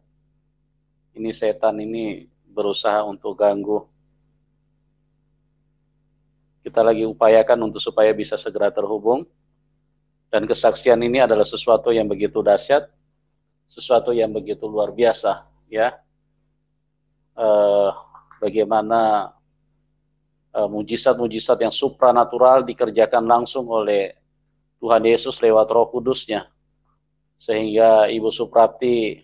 Ini setan ini berusaha untuk ganggu. Kita lagi upayakan untuk supaya bisa segera terhubung. Dan kesaksian ini adalah sesuatu yang begitu dahsyat, sesuatu yang begitu luar biasa, ya. Bagaimana mujizat-mujizat yang supranatural dikerjakan langsung oleh Tuhan Yesus lewat Roh Kudus-Nya, sehingga Ibu Suprati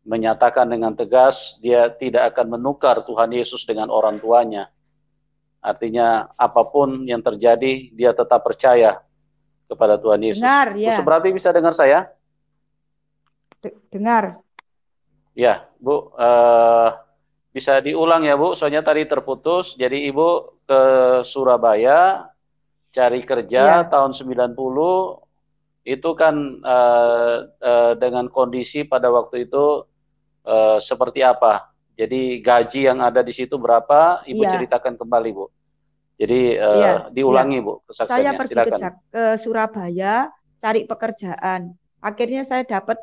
menyatakan dengan tegas dia tidak akan menukar Tuhan Yesus dengan orang tuanya. Artinya apapun yang terjadi dia tetap percaya kepada Tuhan Yesus. Dengar, Bu ya. Suprati bisa dengar saya? Dengar. Ya, Bu. Bisa diulang ya Bu, soalnya tadi terputus. Jadi Ibu ke Surabaya cari kerja Ya. tahun 90, itu kan dengan kondisi pada waktu itu seperti apa? Jadi gaji yang ada di situ berapa? Ibu Iya. ceritakan kembali Bu. Jadi Iya. diulangi Bu Saya kesaksiannya. pergi Silakan. ke Surabaya cari pekerjaan. Akhirnya saya dapat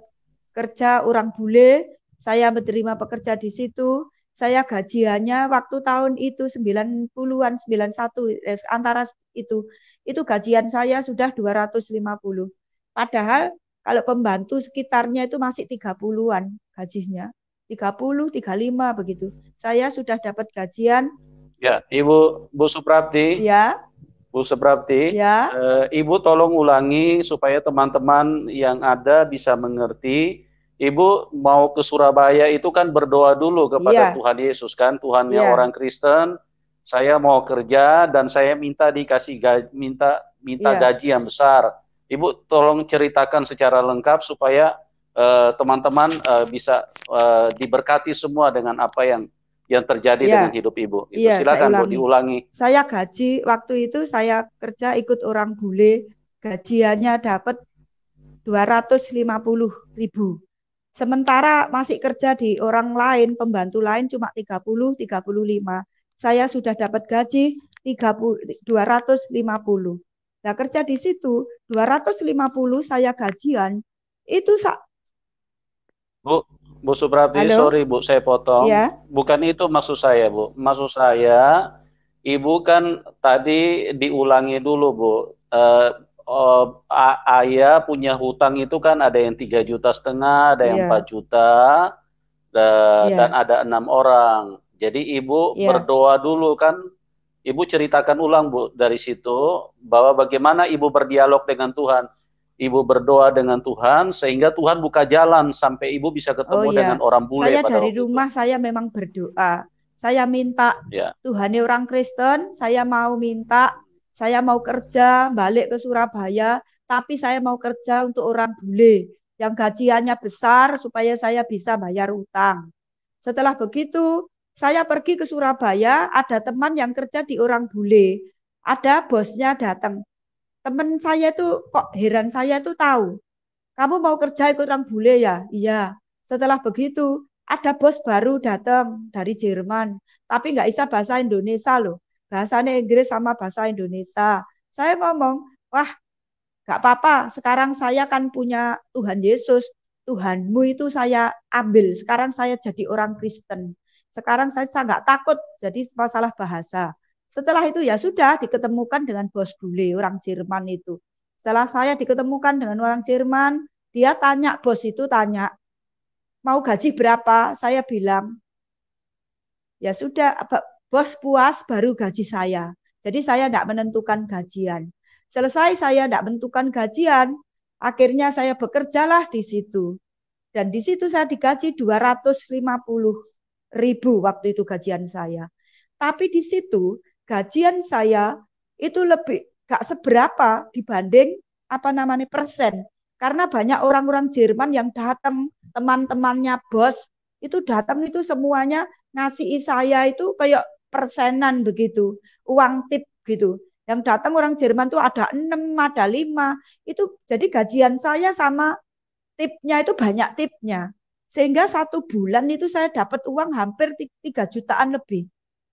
kerja orang bule, saya menerima pekerja di situ. Saya gajiannya waktu tahun itu 90-an, 91, antara itu. Itu gajian saya sudah 250. Padahal kalau pembantu sekitarnya itu masih 30-an gajinya. 30, 35 begitu. Saya sudah dapat gajian. Ya, Bu Suprapti. Ya, Bu Suprapti, ya, Ibu tolong ulangi supaya teman-teman yang ada bisa mengerti. Ibu mau ke Surabaya itu kan berdoa dulu kepada iya, Tuhan Yesus kan, Tuhannya iya, orang Kristen. Saya mau kerja dan saya minta dikasih gaji, minta iya. gaji yang besar. Ibu tolong ceritakan secara lengkap supaya teman-teman bisa diberkati semua dengan apa yang terjadi Iya, dengan hidup Ibu. Itu iya, saya silakan Bu ulangi. diulangi. Saya gaji waktu itu saya kerja ikut orang bule, gajiannya dapat 250.000. Sementara masih kerja di orang lain, pembantu lain cuma 30, 35. Saya sudah dapat gaji 30, 250. Nah, kerja di situ 250 saya gajian itu Bu, Bu Suprapti, halo? sorry Bu, saya potong. Ya, Bukan itu maksud saya, Bu. Maksud saya, Ibu kan tadi diulangi dulu, Bu. Ayah punya hutang itu kan ada yang 3,5 juta, ada yang 4 iya, juta, dan iya, ada 6 orang. Jadi Ibu iya, berdoa dulu kan. Ibu ceritakan ulang Bu dari situ bahwa bagaimana Ibu berdialog dengan Tuhan. Ibu berdoa dengan Tuhan sehingga Tuhan buka jalan sampai Ibu bisa oh ketemu ya, dengan orang bule saya pada dari waktu itu. rumah saya memang berdoa. Saya minta Ya. Tuhan orang Kristen, saya mau minta, saya mau kerja balik ke Surabaya, tapi saya mau kerja untuk orang bule yang gajiannya besar supaya saya bisa bayar utang. Setelah begitu, saya pergi ke Surabaya, ada teman yang kerja di orang bule. Ada bosnya datang. Teman saya tuh kok heran saya tuh tahu. Kamu mau kerja ikut orang bule ya? Iya. Setelah begitu, ada bos baru datang dari Jerman. Tapi nggak bisa bahasa Indonesia loh. Bahasanya Inggris sama bahasa Indonesia. Saya ngomong, wah nggak apa-apa. Sekarang saya kan punya Tuhan Yesus. Tuhanmu itu saya ambil. Sekarang saya jadi orang Kristen. Sekarang saya nggak takut jadi masalah bahasa. Setelah itu ya sudah diketemukan dengan bos bule orang Jerman itu. Setelah saya diketemukan dengan orang Jerman, dia tanya, bos itu tanya, mau gaji berapa? Saya bilang, ya sudah, bos puas baru gaji saya. Jadi saya tidak menentukan gajian. Selesai saya tidak menentukan gajian, akhirnya saya bekerjalah di situ. Dan di situ saya digaji 250.000 waktu itu gajian saya. Tapi di situ gajian saya itu lebih gak seberapa dibanding apa namanya persen. Karena banyak orang-orang Jerman yang datang, teman-temannya bos, itu datang itu semuanya ngasih saya itu kayak persenan begitu, uang tip gitu. Yang datang orang Jerman tuh ada 6, ada 5. Itu jadi gajian saya sama tipnya itu banyak tipnya. Sehingga satu bulan itu saya dapat uang hampir 3 jutaan lebih.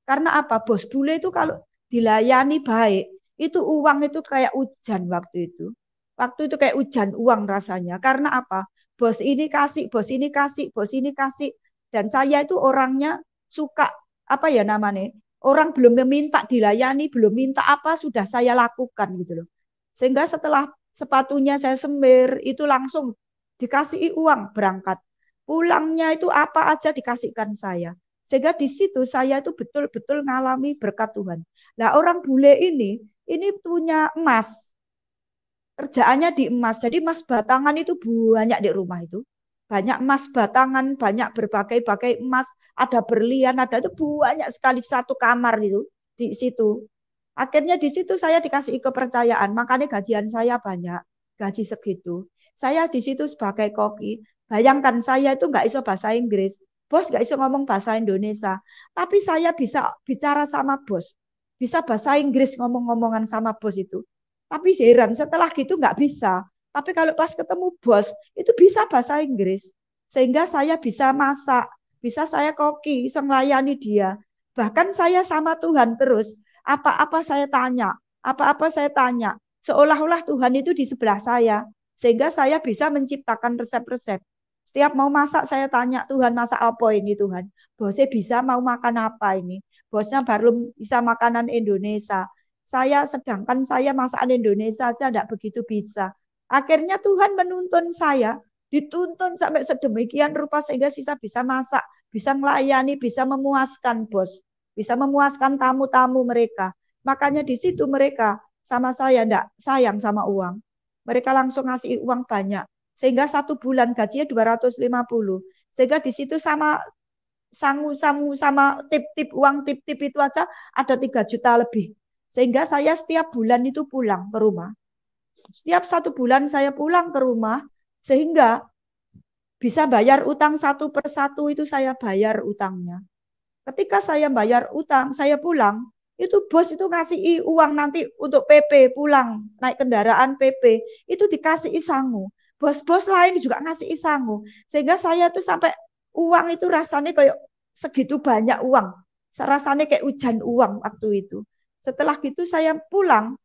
Karena apa? Bos bule itu kalau dilayani baik, itu uang itu kayak hujan waktu itu. Waktu itu kayak hujan uang rasanya. Karena apa? Bos ini kasih, bos ini kasih, bos ini kasih. Dan saya itu orangnya suka, apa ya namanya, orang belum meminta dilayani, belum minta apa, sudah saya lakukan gitu loh. Sehingga setelah sepatunya saya semir, itu langsung dikasih uang berangkat. Pulangnya itu apa aja dikasihkan saya. Sehingga di situ saya itu betul-betul ngalami berkat Tuhan. Nah orang bule ini punya emas. Kerjaannya di emas. Jadi emas batangan itu banyak di rumah itu. banyak emas batangan, banyak berbagai-bagai emas, ada berlian, ada itu banyak sekali satu kamar itu di situ. Akhirnya di situ saya dikasih kepercayaan, makanya gajian saya banyak, gaji segitu. Saya di situ sebagai koki, bayangkan saya itu nggak iso bahasa Inggris, bos nggak iso ngomong bahasa Indonesia, tapi saya bisa bicara sama bos, bisa bahasa Inggris ngomong-ngomongan sama bos itu. Tapi heran setelah gitu nggak bisa. Tapi kalau pas ketemu bos itu bisa bahasa Inggris, sehingga saya bisa masak, bisa saya koki, bisa melayani dia. Bahkan saya sama Tuhan terus. Apa-apa saya tanya, apa-apa saya tanya. Seolah-olah Tuhan itu di sebelah saya. Sehingga saya bisa menciptakan resep-resep. Setiap mau masak saya tanya, Tuhan masak apa ini Tuhan? Bosnya bisa mau makan apa ini? Bosnya baru bisa makanan Indonesia. Sedangkan saya masakan Indonesia aja tidak begitu bisa. Akhirnya Tuhan menuntun saya, dituntun sampai sedemikian rupa sehingga saya bisa masak, bisa melayani, bisa memuaskan bos, bisa memuaskan tamu-tamu mereka. Makanya di situ mereka sama saya enggak sayang sama uang. Mereka langsung ngasih uang banyak. Sehingga satu bulan gajinya 250. Sehingga di situ sama sangu-sangu sama tip-tip uang tip-tip itu aja ada 3 juta lebih. Sehingga saya setiap bulan itu pulang ke rumah. Setiap satu bulan saya pulang ke rumah sehingga bisa bayar utang satu persatu itu saya bayar utangnya. Ketika saya bayar utang, saya pulang, itu bos itu ngasih uang nanti untuk PP pulang, naik kendaraan PP, itu dikasih sangu. Bos-bos lain juga ngasih sangu. Sehingga saya tuh sampai uang itu rasanya kayak segitu banyak uang. Rasanya kayak hujan uang waktu itu. Setelah gitu saya pulang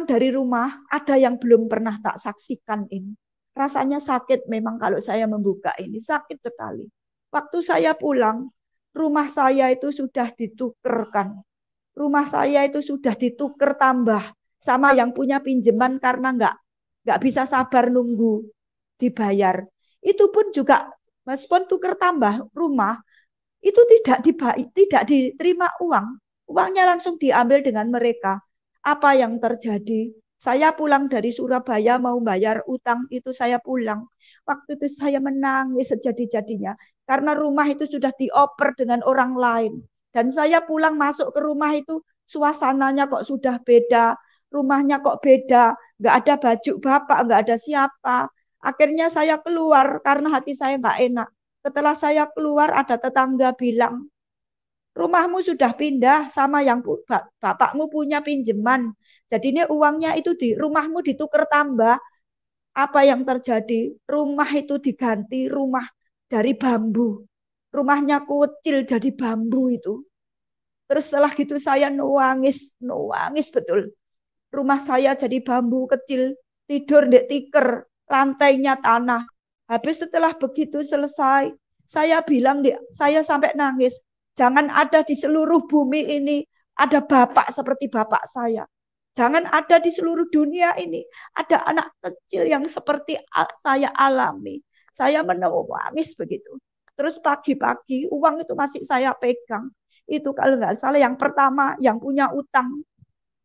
dari rumah, ada yang belum pernah tak saksikan ini. Rasanya sakit memang kalau saya membuka ini, sakit sekali. Waktu saya pulang, rumah saya itu sudah ditukerkan. Rumah saya itu sudah dituker tambah sama yang punya pinjaman karena nggak bisa sabar nunggu dibayar. Itu pun juga meskipun tuker tambah rumah itu tidak diterima uang. Uangnya langsung diambil dengan mereka. Apa yang terjadi? Saya pulang dari Surabaya mau bayar utang itu saya pulang. Waktu itu saya menangis sejadi-jadinya karena rumah itu sudah dioper dengan orang lain. Dan saya pulang masuk ke rumah itu suasananya kok sudah beda, rumahnya kok beda, nggak ada baju bapak, nggak ada siapa. Akhirnya saya keluar karena hati saya nggak enak. Setelah saya keluar ada tetangga bilang, rumahmu sudah pindah sama yang bapakmu punya pinjaman. Jadi ini uangnya itu di rumahmu ditukar tambah. Apa yang terjadi? Rumah itu diganti rumah dari bambu. Rumahnya kecil jadi bambu itu. Terus setelah gitu saya nuangis, nuangis betul. Rumah saya jadi bambu kecil, tidur di tiker, lantainya tanah. Habis setelah begitu selesai, saya bilang, saya sampai nangis, jangan ada di seluruh bumi ini ada bapak seperti bapak saya. Jangan ada di seluruh dunia ini ada anak kecil yang seperti saya alami. Saya menangis begitu. Terus pagi-pagi uang itu masih saya pegang. Itu kalau nggak salah yang pertama yang punya utang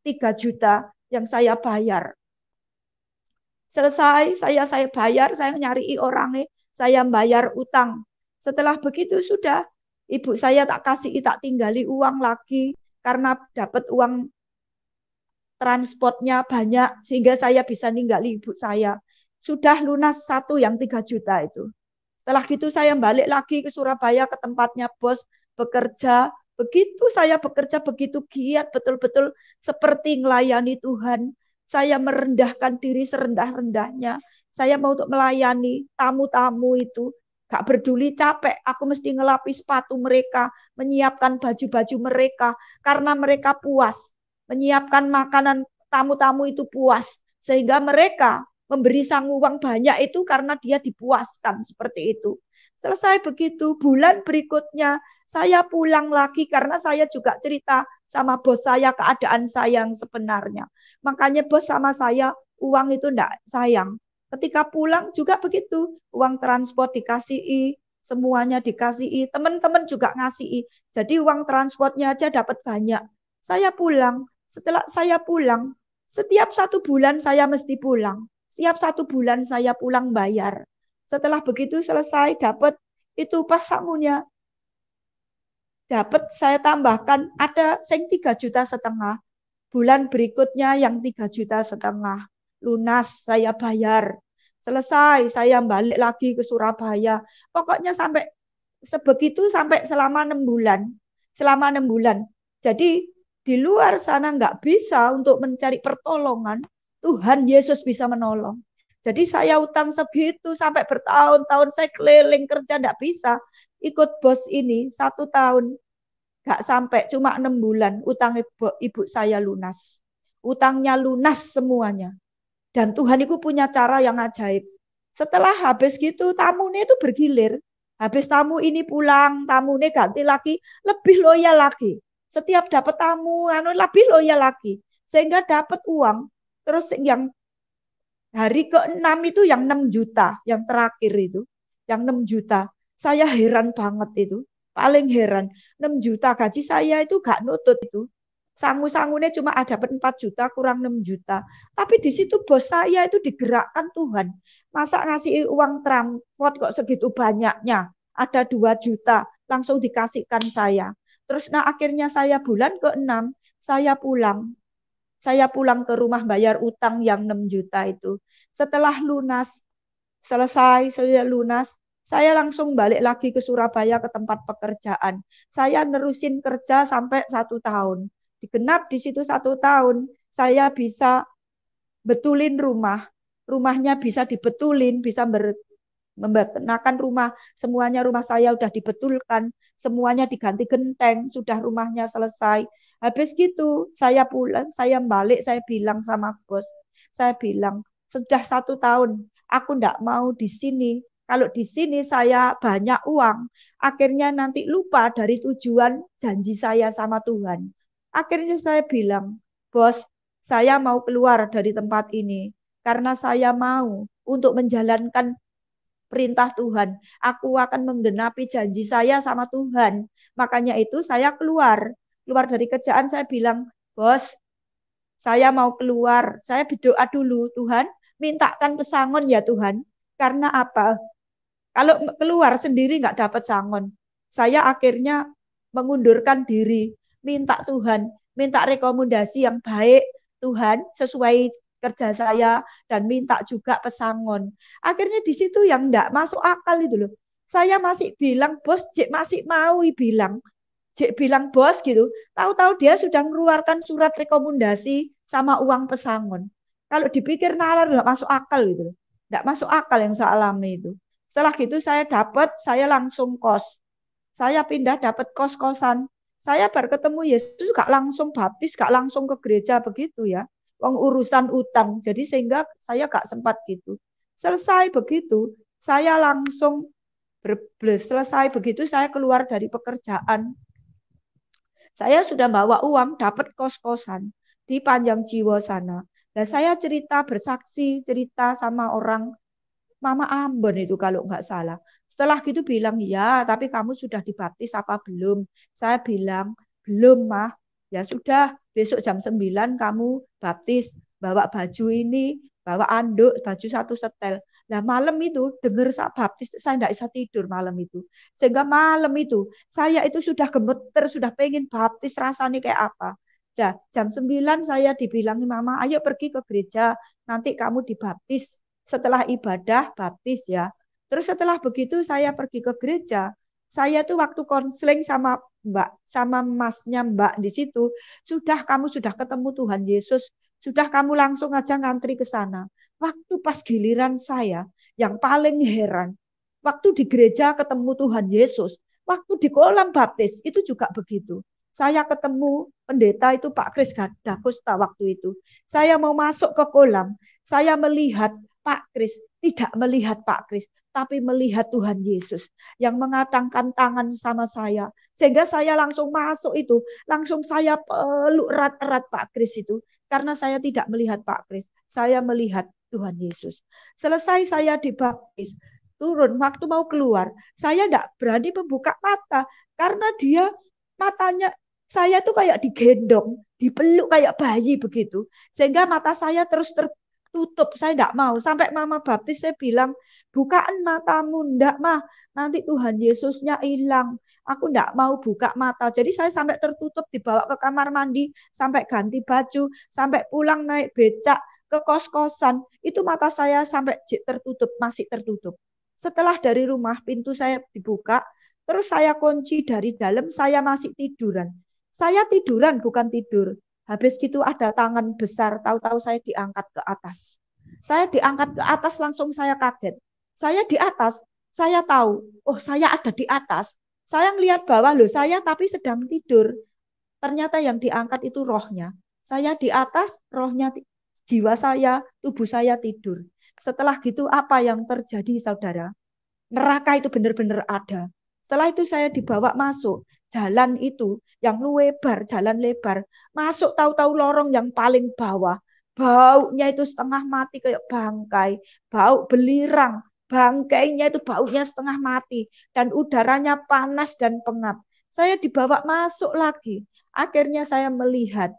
3 juta yang saya bayar. Selesai, saya bayar, saya nyari orangnya, saya bayar utang. Setelah begitu sudah, ibu saya tak kasih, tak tinggali uang lagi, karena dapat uang transportnya banyak, sehingga saya bisa ninggali ibu saya. Sudah lunas satu yang 3 juta itu. Setelah gitu saya balik lagi ke Surabaya, ke tempatnya bos, bekerja. Begitu saya bekerja, begitu giat, betul-betul seperti melayani Tuhan. Saya merendahkan diri serendah-rendahnya. Saya mau untuk melayani tamu-tamu itu. Gak peduli capek, aku mesti ngelapis sepatu mereka, menyiapkan baju-baju mereka, karena mereka puas. Menyiapkan makanan tamu-tamu itu puas. Sehingga mereka memberi sangu uang banyak itu karena dia dipuaskan seperti itu. Selesai begitu, bulan berikutnya saya pulang lagi karena saya juga cerita sama bos saya keadaan saya yang sebenarnya. Makanya bos sama saya uang itu enggak sayang. Ketika pulang juga begitu, uang transport dikasih, semuanya dikasih, teman-teman juga ngasih. Jadi uang transportnya aja dapat banyak. Saya pulang, setelah saya pulang, setiap satu bulan saya mesti pulang. Setiap satu bulan saya pulang bayar. Setelah begitu selesai dapat itu pas sangunya dapat saya tambahkan ada sing 3,5 juta. Bulan berikutnya yang 3,5 juta lunas saya bayar. Selesai saya balik lagi ke Surabaya. Pokoknya sampai sebegitu sampai selama 6 bulan. Selama 6 bulan. Jadi di luar sana nggak bisa untuk mencari pertolongan. Tuhan Yesus bisa menolong. Jadi saya utang segitu sampai bertahun-tahun saya keliling kerja nggak bisa. Ikut bos ini 1 tahun. Gak sampai cuma 6 bulan utang ibu saya lunas. Utangnya lunas semuanya. Dan Tuhan itu punya cara yang ajaib. Setelah habis gitu tamunya itu bergilir. Habis tamu ini pulang, tamu ini ganti lagi, lebih loyal lagi. Setiap dapat tamu, lebih loyal lagi. Sehingga dapat uang. Terus yang hari ke-6 itu yang 6 juta, yang terakhir itu, yang 6 juta. Saya heran banget itu. Paling heran, 6 juta gaji saya itu gak nutut itu. Sangu-sangunya cuma ada 4 juta kurang 6 juta. Tapi di situ bos saya itu digerakkan Tuhan. Masa ngasih uang transport kok segitu banyaknya? Ada 2 juta langsung dikasihkan saya. Terus akhirnya saya bulan ke-6 saya pulang. Saya pulang ke rumah bayar utang yang 6 juta itu. Setelah lunas, selesai, saya lunas, saya langsung balik lagi ke Surabaya ke tempat pekerjaan. Saya nerusin kerja sampai 1 tahun. Digenap di situ 1 tahun, saya bisa betulin rumah. Rumahnya bisa dibetulin, bisa membenakan rumah. Semuanya rumah saya udah dibetulkan. Semuanya diganti genteng. Sudah rumahnya selesai. Habis gitu, saya pulang, saya balik, saya bilang sama bos. Saya bilang, sudah 1 tahun, aku enggak mau di sini. Kalau di sini saya banyak uang, akhirnya nanti lupa dari tujuan janji saya sama Tuhan. Akhirnya saya bilang, bos, saya mau keluar dari tempat ini karena saya mau untuk menjalankan perintah Tuhan. Aku akan menggenapi janji saya sama Tuhan. Makanya itu saya keluar. Keluar dari kerjaan saya bilang, bos, saya mau keluar. Saya berdoa dulu, Tuhan, mintakan pesangon ya Tuhan. Karena apa? Kalau keluar sendiri nggak dapat sangon. Saya akhirnya mengundurkan diri. Minta Tuhan, minta rekomendasi yang baik. Tuhan, sesuai kerja saya dan minta juga pesangon. Akhirnya di situ yang enggak masuk akal itu loh. Saya masih bilang, bos, Cik masih mau bilang. Cik bilang, bos gitu. Tahu-tahu dia sudah mengeluarkan surat rekomendasi sama uang pesangon. Kalau dipikir nalar enggak masuk akal gitu loh. Enggak masuk akal yang saya alami itu. Setelah gitu saya dapat, saya langsung kos. Saya pindah dapat kos-kosan. Saya baru ketemu Yesus gak langsung baptis, gak langsung ke gereja begitu ya. Wong urusan utang. Jadi sehingga saya gak sempat gitu. Selesai begitu, saya langsung selesai begitu saya keluar dari pekerjaan. Saya sudah bawa uang, dapat kos-kosan di Panjang Jiwo sana. Dan saya cerita bersaksi, cerita sama orang Mama Ambon itu kalau nggak salah. Setelah gitu bilang, ya tapi kamu sudah dibaptis apa belum? Saya bilang, belum mah. Ya sudah, besok jam 9 kamu baptis. Bawa baju ini, bawa anduk, baju 1 setel. Nah malam itu dengar saya baptis, saya nggak bisa tidur malam itu. Sehingga malam itu, saya itu sudah gemeter, sudah pengen baptis rasanya kayak apa. Nah, jam 9 saya dibilangi mama, ayo pergi ke gereja, nanti kamu dibaptis setelah ibadah baptis ya. Terus setelah begitu saya pergi ke gereja. Saya tuh waktu konseling sama Mbak, sama masnya Mbak di situ, kamu sudah ketemu Tuhan Yesus, sudah kamu langsung aja ngantri ke sana. Waktu pas giliran saya, yang paling heran, waktu di gereja ketemu Tuhan Yesus, waktu di kolam baptis itu juga begitu. Saya ketemu pendeta itu Pak Kris Dakusta waktu itu. Saya mau masuk ke kolam, saya melihat Pak Kris, tidak melihat Pak Kris, tapi melihat Tuhan Yesus yang mengatakan tangan sama saya. Sehingga saya langsung masuk itu, langsung saya peluk erat-erat Pak Kris itu. Karena saya tidak melihat Pak Kris, saya melihat Tuhan Yesus. Selesai saya dibaptis, turun, waktu mau keluar, saya tidak berani membuka mata, karena dia matanya, saya tuh kayak digendong, dipeluk kayak bayi begitu. Sehingga mata saya terus tertutup, saya tidak mau. Sampai mama baptis saya bilang, bukaan matamu, enggak mah, nanti Tuhan Yesusnya hilang. Aku enggak mau buka mata. Jadi saya sampai tertutup, dibawa ke kamar mandi, sampai ganti baju, sampai pulang naik becak ke kos-kosan. Itu mata saya sampai tertutup, masih tertutup. Setelah dari rumah, pintu saya dibuka, terus saya kunci dari dalam, saya masih tiduran. Saya tiduran, bukan tidur. Habis gitu ada tangan besar, tahu-tahu saya diangkat ke atas. Saya diangkat ke atas, langsung saya kaget. Saya di atas, saya tahu, oh saya ada di atas. Saya ngelihat bawah loh, saya tapi sedang tidur. Ternyata yang diangkat itu rohnya. Saya di atas, rohnya, jiwa saya, tubuh saya tidur. Setelah gitu apa yang terjadi saudara? Neraka itu benar-benar ada. Setelah itu saya dibawa masuk. Jalan itu yang lebar, jalan lebar. Masuk tahu-tahu lorong yang paling bawah. Baunya itu setengah mati kayak bangkai. Bau belirang. Bangkainya itu baunya setengah mati. Dan udaranya panas dan pengap. Saya dibawa masuk lagi. Akhirnya saya melihat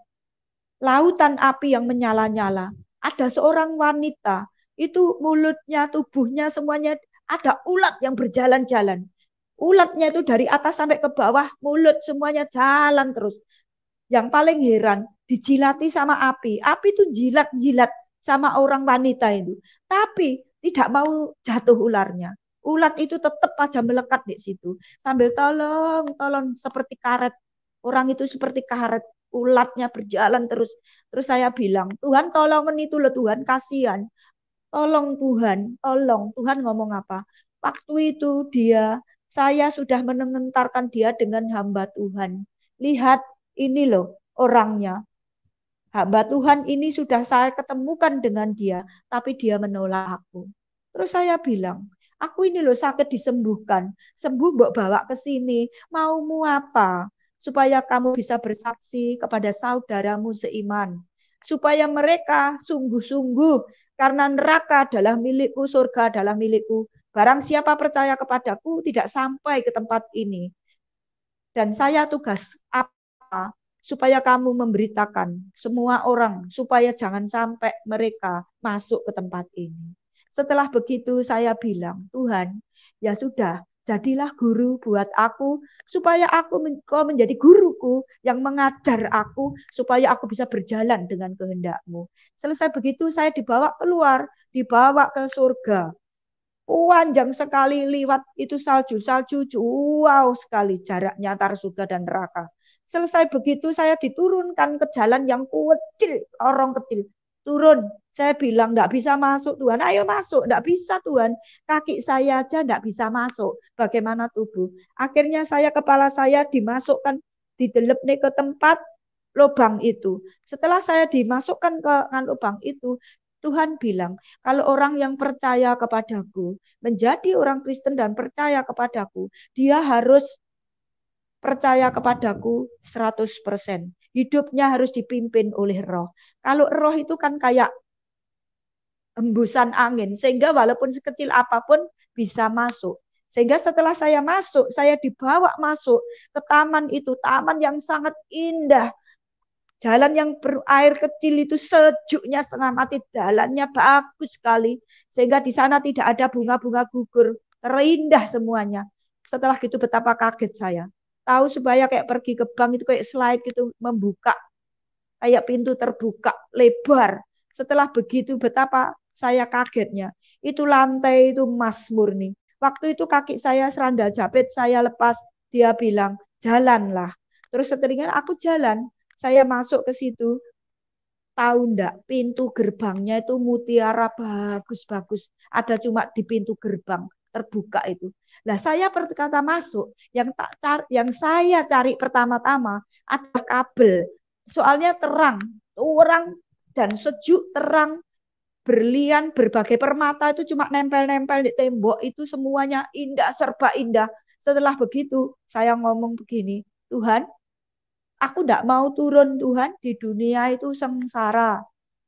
lautan api yang menyala-nyala. Ada seorang wanita. Itu mulutnya, tubuhnya, semuanya ada ulat yang berjalan-jalan. Ulatnya itu dari atas sampai ke bawah, mulut semuanya jalan terus. Yang paling heran, dijilati sama api. Api itu jilat-jilat sama orang wanita itu. Tapi tidak mau jatuh ularnya. Ulat itu tetap aja melekat di situ. Sambil tolong, tolong seperti karet. Orang itu seperti karet. Ulatnya berjalan terus. Terus saya bilang, Tuhan tolongin itu loh Tuhan, kasihan. Tolong Tuhan, tolong. Tuhan ngomong apa? Waktu itu saya sudah mengentarkan dia dengan hamba Tuhan. Lihat, ini loh orangnya. Hamba Tuhan ini sudah saya ketemukan dengan dia, tapi dia menolak aku. Terus saya bilang, aku ini loh sakit disembuhkan. Sembuh mbok bawa ke sini. Maumu apa? Supaya kamu bisa bersaksi kepada saudaramu seiman. Supaya mereka sungguh-sungguh, karena neraka adalah milikku, surga adalah milikku. Barang siapa percaya kepadaku tidak sampai ke tempat ini. Dan saya tugas apa? Supaya kamu memberitakan semua orang, supaya jangan sampai mereka masuk ke tempat ini. Setelah begitu saya bilang, Tuhan, ya sudah, jadilah guru buat aku, supaya kau menjadi guruku yang mengajar aku, supaya aku bisa berjalan dengan kehendakmu. Selesai begitu saya dibawa keluar, dibawa ke surga. Panjang sekali liwat itu salju-salju, wow sekali jaraknya antara surga dan neraka. Selesai begitu saya diturunkan ke jalan yang kecil, lorong kecil. Turun, saya bilang enggak bisa masuk Tuhan. Ayo masuk, enggak bisa Tuhan. Kaki saya aja enggak bisa masuk. Bagaimana tubuh? Akhirnya kepala saya dimasukkan, didelepne ke tempat lubang itu. Setelah saya dimasukkan ke lubang itu, Tuhan bilang, kalau orang yang percaya kepadaku, menjadi orang Kristen dan percaya kepadaku, dia harus percaya kepadaku 100%. Hidupnya harus dipimpin oleh roh. Kalau roh itu kan kayak hembusan angin, sehingga walaupun sekecil apapun bisa masuk. Sehingga setelah saya masuk, saya dibawa masuk ke taman itu, taman yang sangat indah. Jalan yang berair kecil itu sejuknya setengah mati, jalannya bagus sekali. Sehingga di sana tidak ada bunga-bunga gugur, terindah semuanya. Setelah gitu betapa kaget saya. Tahu supaya kayak pergi ke bank itu kayak slide gitu membuka, kayak pintu terbuka lebar. Setelah begitu betapa saya kagetnya. Itu lantai itu emas murni. Waktu itu kaki saya serandal jepit saya lepas, dia bilang jalanlah. Terus seteringan aku jalan. Saya masuk ke situ, tahu enggak, pintu gerbangnya itu mutiara bagus-bagus. Ada cuma di pintu gerbang terbuka itu. Lah saya berkata masuk, yang saya cari pertama-tama ada kabel. Soalnya terang dan sejuk, terang, berlian, berbagai permata itu cuma nempel-nempel di tembok, itu semuanya indah, serba indah. Setelah begitu saya ngomong begini, Tuhan, aku tidak mau turun Tuhan, di dunia itu sengsara.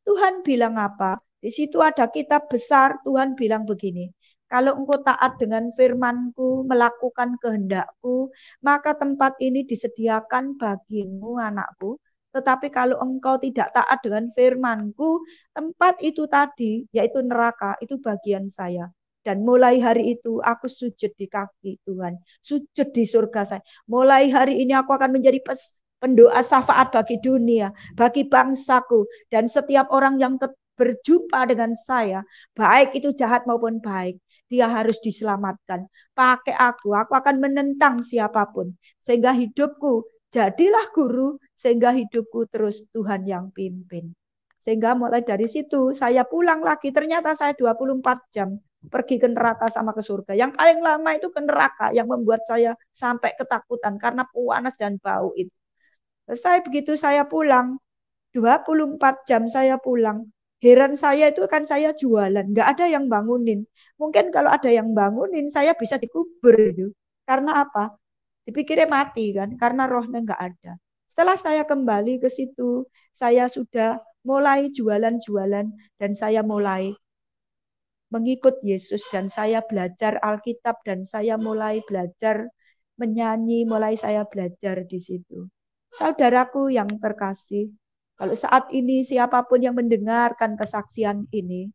Tuhan bilang apa? Di situ ada kitab besar, Tuhan bilang begini, kalau engkau taat dengan firman-Ku, melakukan kehendak-Ku, maka tempat ini disediakan bagimu anakku. Tetapi kalau engkau tidak taat dengan firman-Ku, tempat itu tadi, yaitu neraka, itu bagian saya. Dan mulai hari itu aku sujud di kaki Tuhan. Sujud di surga saya. Mulai hari ini aku akan menjadi pendoa syafaat bagi dunia, bagi bangsaku. Dan setiap orang yang berjumpa dengan saya, baik itu jahat maupun baik, dia harus diselamatkan. Pakai aku akan menentang siapapun. Sehingga hidupku, jadilah guru, sehingga hidupku terus Tuhan yang pimpin. Sehingga mulai dari situ saya pulang lagi. Ternyata saya 24 jam pergi ke neraka sama ke surga. Yang paling lama itu ke neraka yang membuat saya sampai ketakutan karena panas dan bau itu. Selesai begitu saya pulang, 24 jam saya pulang. Heran saya itu kan saya jualan, nggak ada yang bangunin. Mungkin kalau ada yang bangunin, saya bisa dikubur itu. Karena apa? Dipikirnya mati kan, karena rohnya nggak ada. Setelah saya kembali ke situ, saya sudah mulai jualan-jualan dan saya mulai mengikut Yesus dan saya belajar Alkitab dan saya mulai belajar menyanyi, mulai saya belajar di situ. Saudaraku yang terkasih, kalau saat ini siapapun yang mendengarkan kesaksian ini,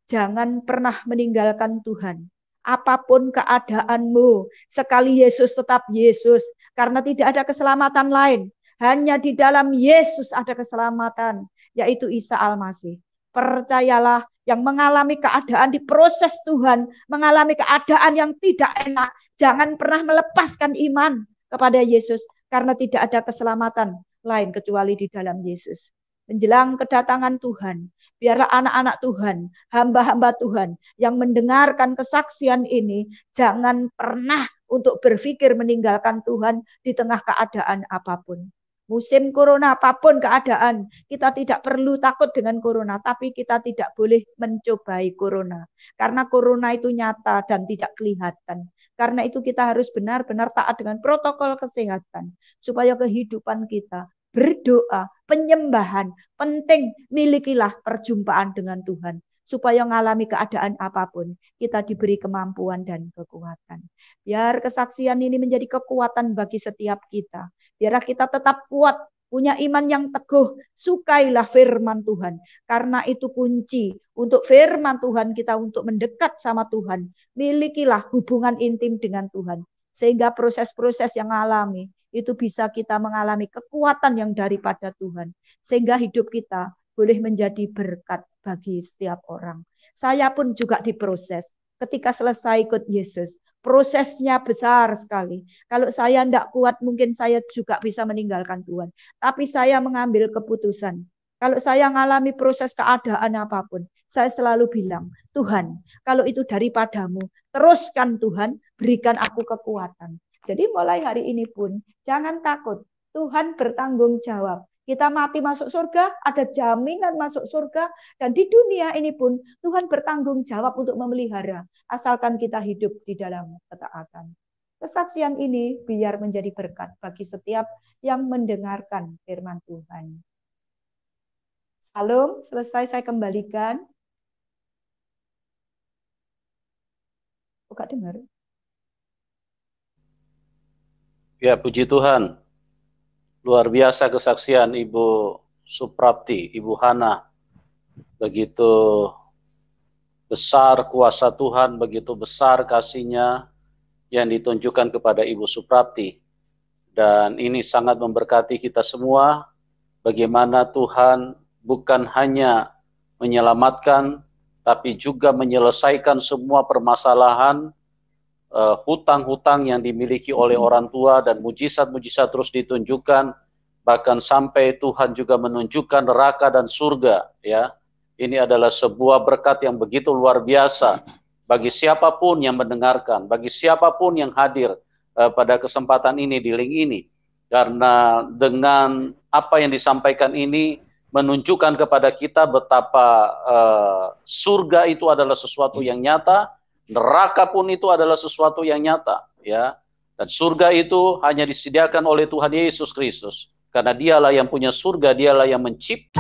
jangan pernah meninggalkan Tuhan. Apapun keadaanmu, sekali Yesus tetap Yesus, karena tidak ada keselamatan lain. Hanya di dalam Yesus ada keselamatan, yaitu Isa Al-Masih. Percayalah, yang mengalami keadaan di proses Tuhan, mengalami keadaan yang tidak enak, jangan pernah melepaskan iman kepada Yesus, karena tidak ada keselamatan lain kecuali di dalam Yesus. Menjelang kedatangan Tuhan, biarlah anak-anak Tuhan, hamba-hamba Tuhan yang mendengarkan kesaksian ini, jangan pernah untuk berpikir meninggalkan Tuhan di tengah keadaan apapun. Musim corona apapun keadaan, kita tidak perlu takut dengan corona, tapi kita tidak boleh mencobai corona. Karena corona itu nyata dan tidak kelihatan. Karena itu kita harus benar-benar taat dengan protokol kesehatan, supaya kehidupan kita berdoa, penyembahan, penting milikilah perjumpaan dengan Tuhan. Supaya mengalami keadaan apapun, kita diberi kemampuan dan kekuatan. Biar kesaksian ini menjadi kekuatan bagi setiap kita. Biarlah kita tetap kuat, punya iman yang teguh, sukailah firman Tuhan. Karena itu kunci untuk firman Tuhan kita untuk mendekat sama Tuhan. Milikilah hubungan intim dengan Tuhan. Sehingga proses-proses yang alami, itu bisa kita mengalami kekuatan yang daripada Tuhan. Sehingga hidup kita boleh menjadi berkat bagi setiap orang. Saya pun juga diproses. Ketika selesai ikut Yesus, prosesnya besar sekali. Kalau saya tidak kuat, mungkin saya juga bisa meninggalkan Tuhan. Tapi saya mengambil keputusan. Kalau saya mengalami proses keadaan apapun, saya selalu bilang, Tuhan, kalau itu daripadamu, teruskan Tuhan, berikan aku kekuatan. Jadi mulai hari ini pun, jangan takut. Tuhan bertanggung jawab. Kita mati masuk surga, ada jaminan masuk surga. Dan di dunia ini pun, Tuhan bertanggung jawab untuk memelihara. Asalkan kita hidup di dalam ketaatan. Kesaksian ini biar menjadi berkat bagi setiap yang mendengarkan firman Tuhan. Salam, selesai saya kembalikan. Buka dengar. Ya, puji Tuhan. Luar biasa kesaksian Ibu Suprapti, Ibu Hana. Begitu besar kuasa Tuhan, begitu besar kasih-Nya yang ditunjukkan kepada Ibu Suprapti. Dan ini sangat memberkati kita semua, bagaimana Tuhan bukan hanya menyelamatkan, tapi juga menyelesaikan semua permasalahan, hutang-hutang yang dimiliki oleh orang tua, dan mujizat-mujizat terus ditunjukkan, bahkan sampai Tuhan juga menunjukkan neraka dan surga. Ya, ini adalah sebuah berkat yang begitu luar biasa bagi siapapun yang mendengarkan, bagi siapapun yang hadir pada kesempatan ini di link ini, karena dengan apa yang disampaikan ini menunjukkan kepada kita betapa surga itu adalah sesuatu yang nyata. Neraka pun itu adalah sesuatu yang nyata, ya. Dan surga itu hanya disediakan oleh Tuhan Yesus Kristus, karena Dialah yang punya surga, Dialah yang mencipta